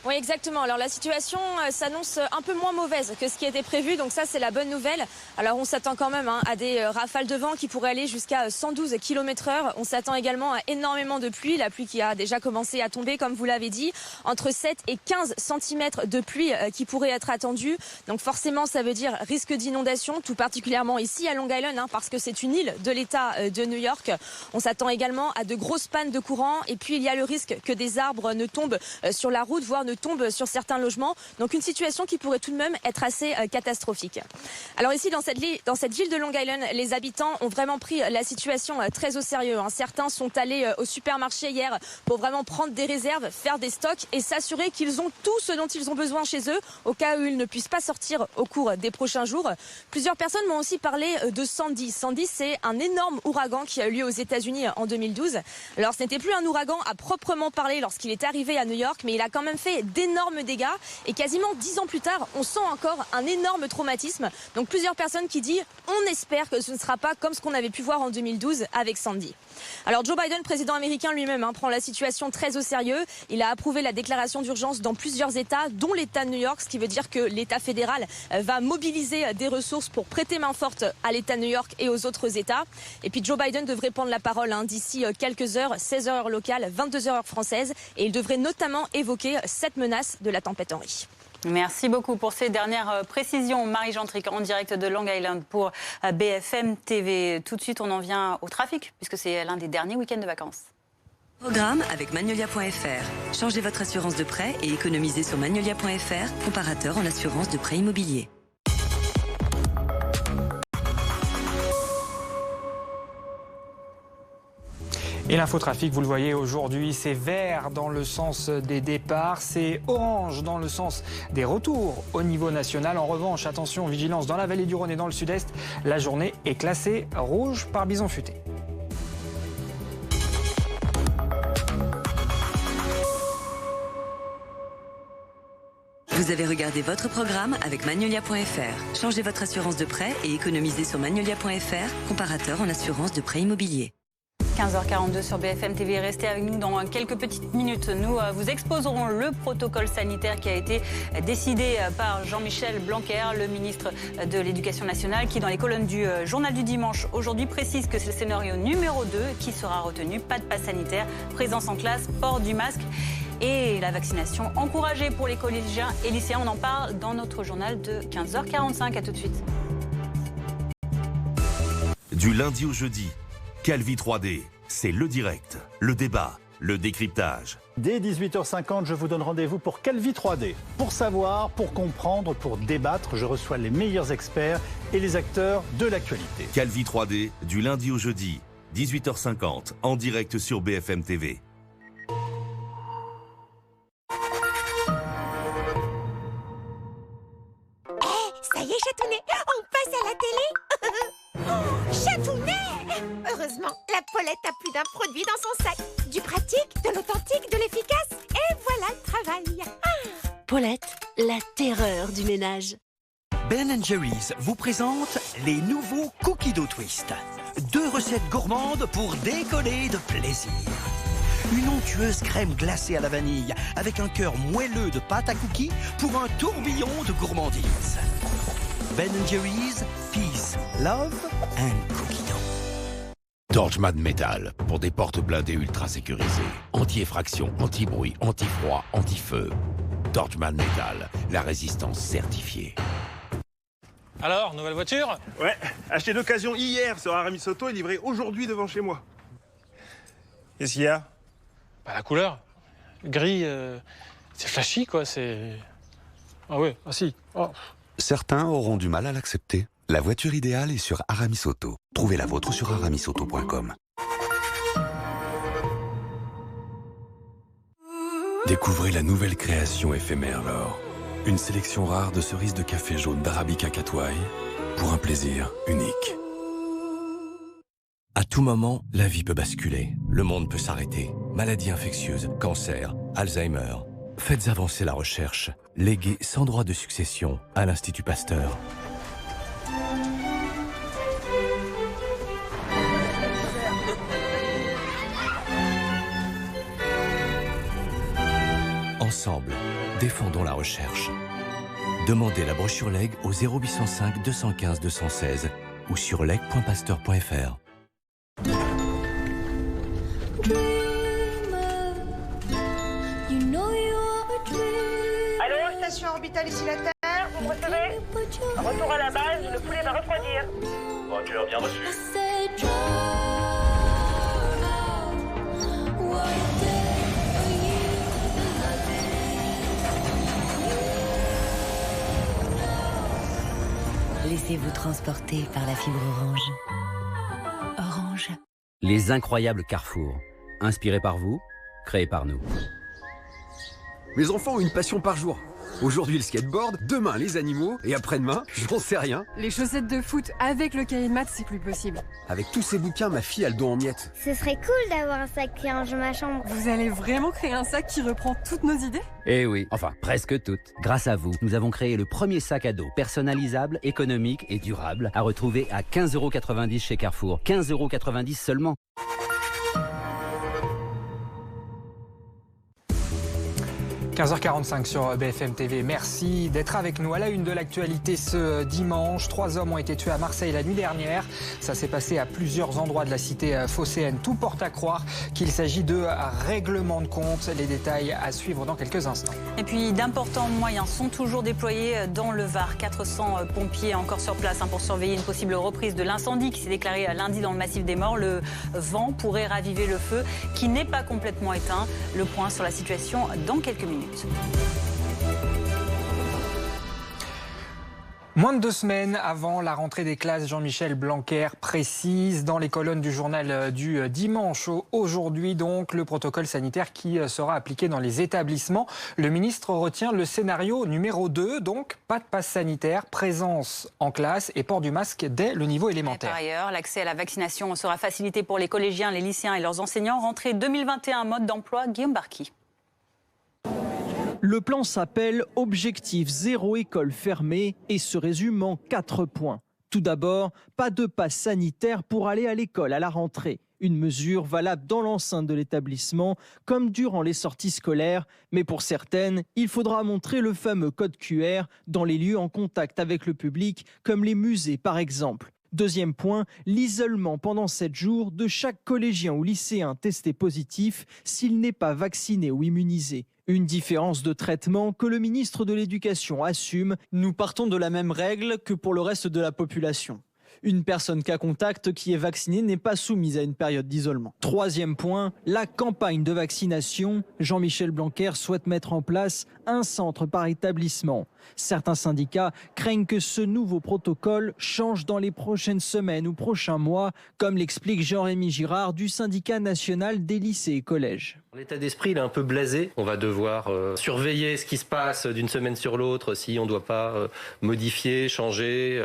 Oui, exactement. Alors la situation s'annonce un peu moins mauvaise que ce qui était prévu, donc ça c'est la bonne nouvelle. Alors on s'attend quand même à des rafales de vent qui pourraient aller jusqu'à 112 km/h. On s'attend également à énormément de pluie, la pluie qui a déjà commencé à tomber comme vous l'avez dit, entre 7 et 15 cm de pluie qui pourrait être attendue. Donc forcément ça veut dire risque d'inondation, tout particulièrement ici à Long Island, parce que c'est une île de l'État de New York. On s'attend également à de grosses pannes de courant et puis il y a le risque que des arbres ne tombent sur la route, voire ne tombe sur certains logements. Donc une situation qui pourrait tout de même être assez catastrophique. Alors ici dans cette ville de Long Island, les habitants ont vraiment pris la situation très au sérieux. Certains sont allés au supermarché hier pour vraiment prendre des réserves, faire des stocks et s'assurer qu'ils ont tout ce dont ils ont besoin chez eux au cas où ils ne puissent pas sortir au cours des prochains jours. Plusieurs personnes m'ont aussi parlé de Sandy. Sandy, c'est un énorme ouragan qui a eu lieu aux États-Unis en 2012. Alors ce n'était plus un ouragan à proprement parler lorsqu'il est arrivé à New York, mais il a quand même fait d'énormes dégâts et quasiment 10 ans plus tard, on sent encore un énorme traumatisme. Donc plusieurs personnes qui disent on espère que ce ne sera pas comme ce qu'on avait pu voir en 2012 avec Sandy. Alors Joe Biden, président américain lui-même, prend la situation très au sérieux. Il a approuvé la déclaration d'urgence dans plusieurs États, dont l'État de New York, ce qui veut dire que l'État fédéral va mobiliser des ressources pour prêter main forte à l'État de New York et aux autres États. Et puis Joe Biden devrait prendre la parole d'ici quelques heures, 16h heure locale, 22h heure française, et il devrait notamment évoquer cette menace de la tempête Henri. Merci beaucoup pour ces dernières précisions. Marie Gentric en direct de Long Island pour BFM TV. Tout de suite, on en vient au trafic, puisque c'est l'un des derniers week-ends de vacances. Programme avec Magnolia.fr. Changez votre assurance de prêt et économisez sur Magnolia.fr, comparateur en assurance de prêt immobilier. Et l'infotrafic, vous le voyez aujourd'hui, c'est vert dans le sens des départs, c'est orange dans le sens des retours au niveau national. En revanche, attention, vigilance dans la vallée du Rhône et dans le sud-est, la journée est classée rouge par bison futé. Vous avez regardé votre programme avec Magnolia.fr. Changez votre assurance de prêt et économisez sur Magnolia.fr, comparateur en assurance de prêt immobilier. 15h42 sur BFM TV. Restez avec nous dans quelques petites minutes. Nous vous exposerons le protocole sanitaire qui a été décidé par Jean-Michel Blanquer, le ministre de l'Éducation nationale, qui dans les colonnes du Journal du Dimanche aujourd'hui précise que c'est le scénario numéro 2 qui sera retenu. Pas de passe sanitaire, présence en classe, port du masque et la vaccination encouragée pour les collégiens et lycéens. On en parle dans notre journal de 15h45. À tout de suite. Du lundi au jeudi, Calvi 3D, c'est le direct, le débat, le décryptage. Dès 18h50, je vous donne rendez-vous pour Calvi 3D. Pour savoir, pour comprendre, pour débattre, je reçois les meilleurs experts et les acteurs de l'actualité. Calvi 3D, du lundi au jeudi, 18h50, en direct sur BFM TV. Ça y est, Chatounet, on passe à la télé. Oh, Chatounet! Heureusement, la Paulette a plus d'un produit dans son sac. Du pratique, de l'authentique, de l'efficace. Et voilà le travail. Paulette, la terreur du ménage. Ben & Jerry's vous présente les nouveaux Cookie Dough Twist. 2 recettes gourmandes pour décoller de plaisir. Une onctueuse crème glacée à la vanille avec un cœur moelleux de pâte à cookies pour un tourbillon de gourmandise. Ben & Jerry's, Peace, Love and Cookie Dough. Torchman Metal, pour des portes blindées ultra sécurisées. Anti-effraction, anti-bruit, anti-froid, anti-feu. Torchman Metal, la résistance certifiée. Alors, nouvelle voiture? Ouais, acheté d'occasion hier sur Aramis Auto et livré aujourd'hui devant chez moi. Qu'est-ce qu'il y a? Bah, la couleur. Gris, c'est flashy, quoi, c'est... Ah ouais, ah si. Oh. Certains auront du mal à l'accepter. La voiture idéale est sur Aramis Auto. Trouvez la vôtre sur aramisauto.com. Découvrez la nouvelle création éphémère l'or. Une sélection rare de cerises de café jaune d'Arabica Katouaï pour un plaisir unique. À tout moment, la vie peut basculer. Le monde peut s'arrêter. Maladies infectieuses, cancer, Alzheimer. Faites avancer la recherche. Léguez sans droit de succession à l'Institut Pasteur. Ensemble, défendons la recherche. Demandez la brochure Leg au 0805 215 216 ou sur leg.pasteur.fr. Allô, station orbitale ici la Terre, vous me recevez? Retour à la base, le poulet va refroidir. Roger, bien reçu. Laissez-vous transporter par la fibre orange. Orange. Les incroyables Carrefour. Inspirés par vous, créés par nous. Mes enfants ont une passion par jour. Aujourd'hui le skateboard, demain les animaux et après-demain, j'en sais rien. Les chaussettes de foot avec le cahier de maths, c'est plus possible. Avec tous ces bouquins, ma fille a le dos en miettes. Ce serait cool d'avoir un sac qui range ma chambre. Vous allez vraiment créer un sac qui reprend toutes nos idées? Eh oui, enfin presque toutes. Grâce à vous, nous avons créé le premier sac à dos personnalisable, économique et durable à retrouver à 15,90 € chez Carrefour. 15,90 € seulement. – 15h45 sur BFM TV. Merci d'être avec nous. À la une de l'actualité ce dimanche, 3 hommes ont été tués à Marseille la nuit dernière. Ça s'est passé à plusieurs endroits de la cité phocéenne. Tout porte à croire qu'il s'agit de règlement de compte. Les détails à suivre dans quelques instants. Et puis d'importants moyens sont toujours déployés dans le Var. 400 pompiers encore sur place pour surveiller une possible reprise de l'incendie qui s'est déclaré lundi dans le massif des Morts. Le vent pourrait raviver le feu qui n'est pas complètement éteint. Le point sur la situation dans quelques minutes. Moins de 2 semaines avant la rentrée des classes, Jean-Michel Blanquer précise dans les colonnes du journal du dimanche. Aujourd'hui donc, le protocole sanitaire qui sera appliqué dans les établissements. Le ministre retient le scénario numéro 2, donc pas de passe sanitaire, présence en classe et port du masque dès le niveau élémentaire. Par ailleurs, l'accès à la vaccination sera facilité pour les collégiens, les lycéens et leurs enseignants. Rentrée 2021, mode d'emploi, Guillaume Barqui. Le plan s'appelle « Objectif zéro école fermée » et se résume en 4 points. Tout d'abord, pas de passe sanitaire pour aller à l'école à la rentrée. Une mesure valable dans l'enceinte de l'établissement comme durant les sorties scolaires. Mais pour certaines, il faudra montrer le fameux code QR dans les lieux en contact avec le public, comme les musées par exemple. Deuxième point, l'isolement pendant 7 jours de chaque collégien ou lycéen testé positif s'il n'est pas vacciné ou immunisé. Une différence de traitement que le ministre de l'Éducation assume. Nous partons de la même règle que pour le reste de la population. Une personne cas contact qui est vaccinée n'est pas soumise à une période d'isolement. Troisième point, la campagne de vaccination. Jean-Michel Blanquer souhaite mettre en place un centre par établissement. Certains syndicats craignent que ce nouveau protocole change dans les prochaines semaines ou prochains mois, comme l'explique Jean-Rémy Girard du syndicat national des lycées et collèges. L'état d'esprit il est un peu blasé. On va devoir surveiller ce qui se passe d'une semaine sur l'autre si on ne doit pas modifier, changer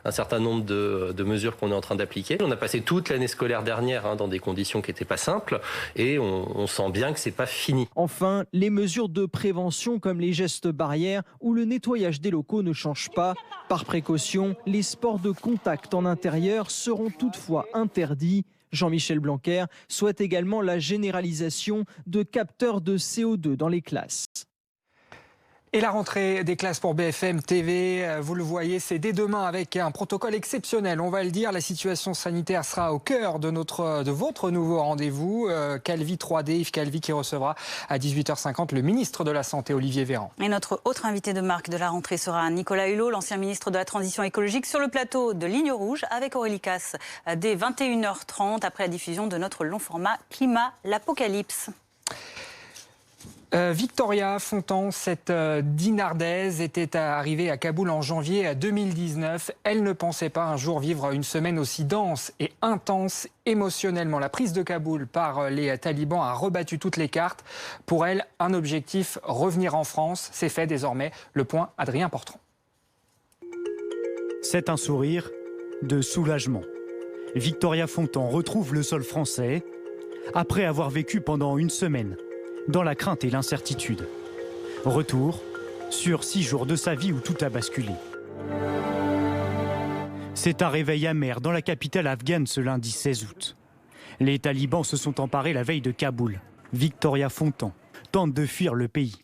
un certain nombre de mesures qu'on est en train d'appliquer. On a passé toute l'année scolaire dernière dans des conditions qui n'étaient pas simples et on sent bien que c'est pas fini. Enfin, les mesures de prévention comme les gestes barrières ou le nettoyage des locaux ne changent pas. Par précaution, les sports de contact en intérieur seront toutefois interdits. Jean-Michel Blanquer souhaite également la généralisation de capteurs de CO2 dans les classes. Et la rentrée des classes pour BFM TV, vous le voyez, c'est dès demain avec un protocole exceptionnel. On va le dire, la situation sanitaire sera au cœur de votre nouveau rendez-vous. Calvi 3D, Yves Calvi qui recevra à 18h50 le ministre de la Santé, Olivier Véran. Et notre autre invité de marque de la rentrée sera Nicolas Hulot, l'ancien ministre de la Transition écologique, sur le plateau de Ligne Rouge avec Aurélie Casse dès 21h30 après la diffusion de notre long format Climat, l'Apocalypse. Victoria Fontan, cette dinardaise, était arrivée à Kaboul en janvier 2019. Elle ne pensait pas un jour vivre une semaine aussi dense et intense émotionnellement. La prise de Kaboul par les talibans a rebattu toutes les cartes. Pour elle, un objectif, revenir en France. C'est fait désormais. Le point, Adrien Portran. C'est un sourire de soulagement. Victoria Fontan retrouve le sol français après avoir vécu pendant une semaine dans la crainte et l'incertitude. Retour sur 6 jours de sa vie où tout a basculé. C'est un réveil amer dans la capitale afghane ce lundi 16 août. Les talibans se sont emparés la veille de Kaboul. Victoria Fontan tente de fuir le pays.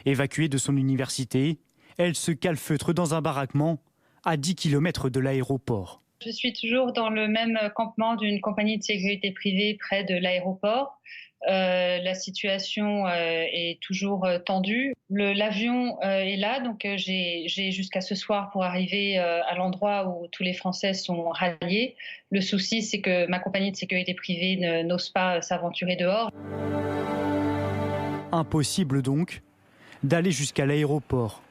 Évacuée de son université, elle se calfeutre dans un baraquement à 10 km de l'aéroport. Je suis toujours dans le même campement d'une compagnie de sécurité privée près de l'aéroport. La situation est toujours tendue. L'avion est là, donc j'ai jusqu'à ce soir pour arriver à l'endroit où tous les Français sont ralliés. Le souci, c'est que ma compagnie de sécurité privée n'ose pas s'aventurer dehors. Impossible donc d'aller jusqu'à l'aéroport.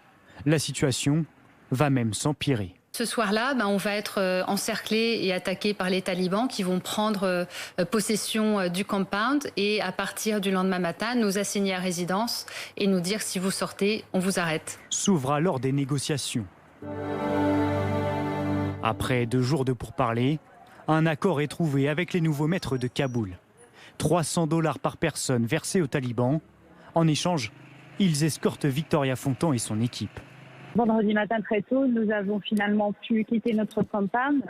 La situation va même s'empirer. Ce soir-là, on va être encerclés et attaqués par les talibans qui vont prendre possession du compound et à partir du lendemain matin, nous assigner à résidence et nous dire si vous sortez, on vous arrête. S'ouvre alors des négociations. Après 2 jours de pourparlers, un accord est trouvé avec les nouveaux maîtres de Kaboul. $300 par personne versés aux talibans. En échange, ils escortent Victoria Fontan et son équipe. Vendredi matin très tôt, nous avons finalement pu quitter notre compound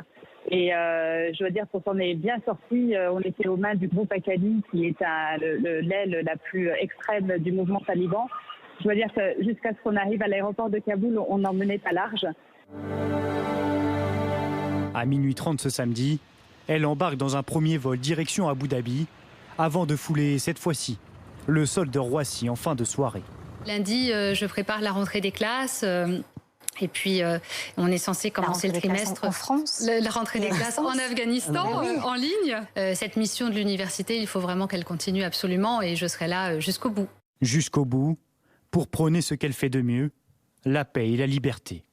et je dois dire qu'on s'en est bien sorti. On était aux mains du groupe Akali qui est l'aile la plus extrême du mouvement taliban. Je dois dire que jusqu'à ce qu'on arrive à l'aéroport de Kaboul, on n'en menait pas large. À minuit 30 ce samedi, elle embarque dans un premier vol direction Abu Dhabi avant de fouler cette fois-ci le sol de Roissy en fin de soirée. Lundi, je prépare la rentrée des classes. Et puis, on est censé commencer le trimestre en France. La rentrée des classes en Afghanistan, en ligne. Cette mission de l'université, il faut vraiment qu'elle continue absolument et je serai là jusqu'au bout. Jusqu'au bout, pour prôner ce qu'elle fait de mieux, la paix et la liberté.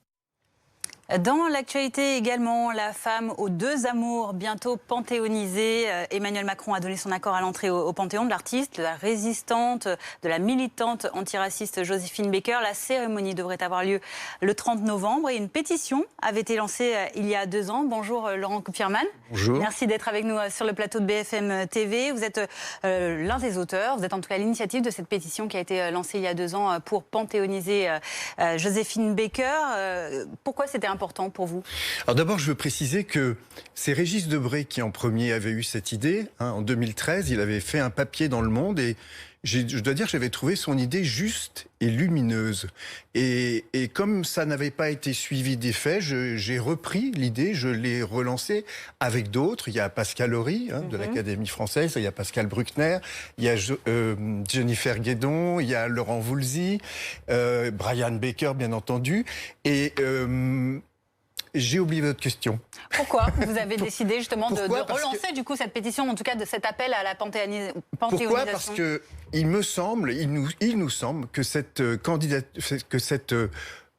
Dans l'actualité également, la femme aux 2 amours, bientôt panthéonisée. Emmanuel Macron a donné son accord à l'entrée au Panthéon de l'artiste, de la résistante, de la militante antiraciste Joséphine Baker. La cérémonie devrait avoir lieu le 30 novembre et une pétition avait été lancée il y a 2 ans. Bonjour Laurent Kupierman. Bonjour. Merci d'être avec nous sur le plateau de BFM TV. Vous êtes l'un des auteurs, vous êtes en tout cas à l'initiative de cette pétition qui a été lancée il y a 2 ans pour panthéoniser Joséphine Baker. Pourquoi c'était important pour vous? Alors d'abord, je veux préciser que c'est Régis Debray qui en premier avait eu cette idée. En 2013, il avait fait un papier dans Le Monde et je dois dire que j'avais trouvé son idée juste et lumineuse. Et comme ça n'avait pas été suivi d'effet, j'ai repris l'idée, je l'ai relancée avec d'autres. Il y a Pascal Horry de l'Académie française, il y a Pascal Bruckner, il y a Jennifer Guédon, il y a Laurent Voulzy, Brian Baker bien entendu. Et j'ai oublié votre question. Pourquoi vous avez décidé justement de relancer du coup cette pétition, en tout cas de cet appel à la panthéonisation? Pourquoi? Parce que il nous semble que cette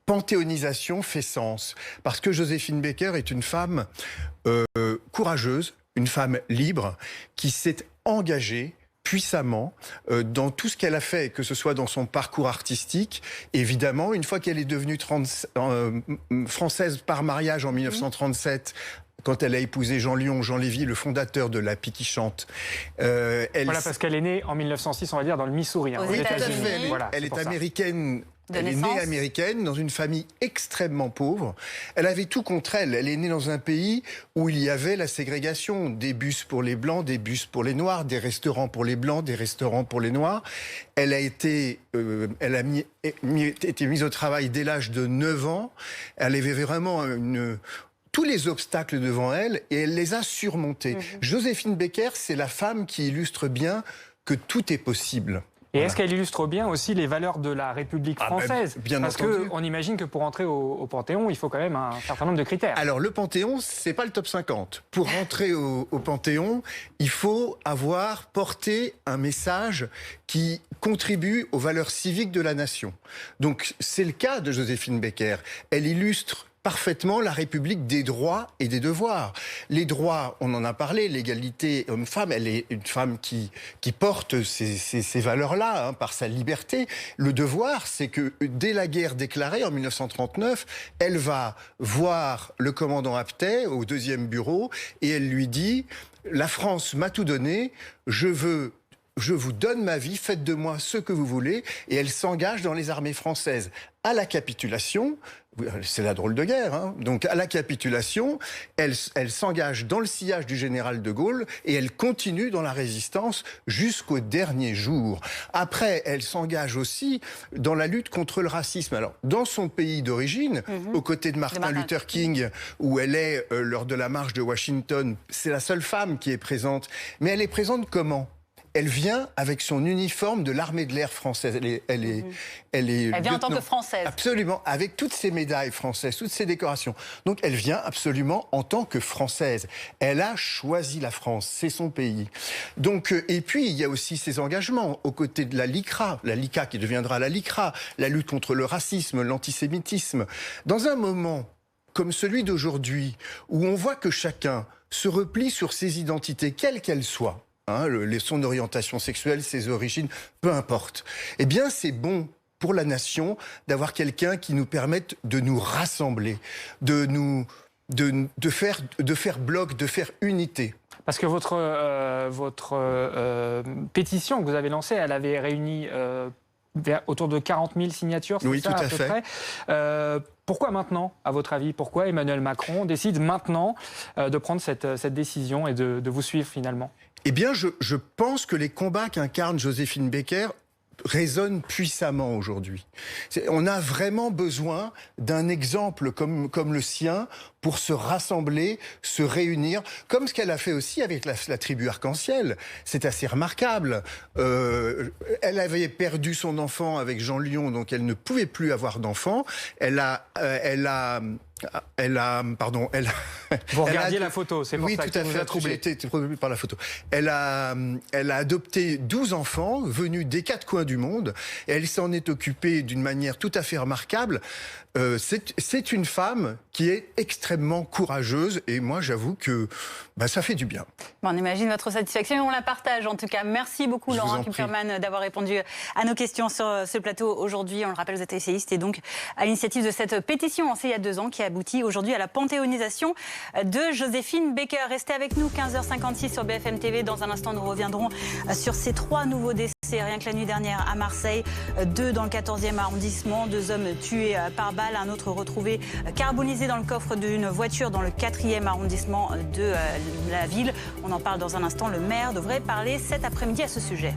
panthéonisation fait sens. Parce que Joséphine Baker est une femme courageuse, une femme libre, qui s'est engagée puissamment dans tout ce qu'elle a fait, que ce soit dans son parcours artistique. Évidemment, une fois qu'elle est devenue française par mariage en 1937, quand elle a épousé Jean Lyon, Jean Lévy, le fondateur de La Pie qui chante. Voilà, parce qu'elle est née en 1906, on va dire, dans le Missouri, aux États-Unis. Voilà, elle est américaine. Elle est née américaine, dans une famille extrêmement pauvre. Elle avait tout contre elle. Elle est née dans un pays où il y avait la ségrégation. Des bus pour les Blancs, des bus pour les Noirs, des restaurants pour les Blancs, des restaurants pour les Noirs. Elle a été mise au travail dès l'âge de 9 ans. Elle avait vraiment tous les obstacles devant elle et elle les a surmontés. Joséphine Baker, c'est la femme qui illustre bien que tout est possible. Et est-ce qu'elle illustre bien aussi les valeurs de la République française? Bien Parce qu'on imagine que pour entrer au Panthéon, il faut quand même un certain nombre de critères. Alors le Panthéon, c'est pas le top 50. Pour rentrer au Panthéon, il faut avoir porté un message qui contribue aux valeurs civiques de la nation. Donc c'est le cas de Joséphine Baker. Elle illustre parfaitement la République des droits et des devoirs. Les droits, on en a parlé, l'égalité homme-femme, elle est une femme qui porte ces valeurs-là, par sa liberté. Le devoir, c'est que dès la guerre déclarée en 1939, elle va voir le commandant Aptet au 2e bureau et elle lui dit « La France m'a tout donné, je vous donne ma vie, faites de moi ce que vous voulez ». Et elle s'engage dans les armées françaises. À la capitulation, c'est la drôle de guerre, donc à la capitulation, elle s'engage dans le sillage du général de Gaulle et elle continue dans la résistance jusqu'au dernier jour. Après, elle s'engage aussi dans la lutte contre le racisme. Alors, dans son pays d'origine, aux côtés de Martin Luther King, où elle est lors de la marche de Washington, c'est la seule femme qui est présente. Mais elle est présente comment ? Elle vient avec son uniforme de l'armée de l'air française. Elle vient en tant que Française. Absolument, avec toutes ses médailles françaises, toutes ses décorations. Donc elle vient absolument en tant que Française. Elle a choisi la France, c'est son pays. Donc, et puis il y a aussi ses engagements aux côtés de la LICRA qui deviendra la LICRA, la lutte contre le racisme, l'antisémitisme. Dans un moment comme celui d'aujourd'hui, où on voit que chacun se replie sur ses identités, quelles qu'elles soient, son orientation sexuelle, ses origines, peu importe. Eh bien, c'est bon pour la nation d'avoir quelqu'un qui nous permette de nous rassembler, de faire bloc, de faire unité. Parce que votre pétition que vous avez lancée, elle avait réuni autour de 40 000 signatures, c'est ça, tout à fait. Pourquoi maintenant, à votre avis? Pourquoi Emmanuel Macron décide maintenant de prendre cette décision et de vous suivre finalement? Eh bien, je pense que les combats qu'incarne Joséphine Baker résonnent puissamment aujourd'hui. On a vraiment besoin d'un exemple comme le sien pour se rassembler, se réunir, comme ce qu'elle a fait aussi avec la tribu Arc-en-Ciel. C'est assez remarquable. Elle avait perdu son enfant avec Jean Lyon, donc elle ne pouvait plus avoir d'enfant. Vous regardiez la photo, c'est pour ça que ça vous a troublé. Oui, tout à fait, j'ai été troublé par la photo. Elle a adopté 12 enfants venus des 4 coins du monde et elle s'en est occupée d'une manière tout à fait remarquable. C'est une femme qui est extrêmement courageuse et moi j'avoue que ça fait du bien. On imagine votre satisfaction et on la partage en tout cas. Merci beaucoup Laurent Kupferman d'avoir répondu à nos questions sur ce plateau aujourd'hui. On le rappelle, vous êtes essayiste et donc à l'initiative de cette pétition lancée il y a 2 ans qui aboutit aujourd'hui à la panthéonisation de Joséphine Baker. Restez avec nous, 15h56 sur BFM TV. Dans un instant, nous reviendrons sur ces 3 nouveaux décès. Rien que la nuit dernière à Marseille, 2 dans le 14e arrondissement, 2 hommes tués par balle, un autre retrouvé carbonisé dans le coffre d'une voiture dans le 4e arrondissement de la ville. On en parle dans un instant. Le maire devrait parler cet après-midi à ce sujet.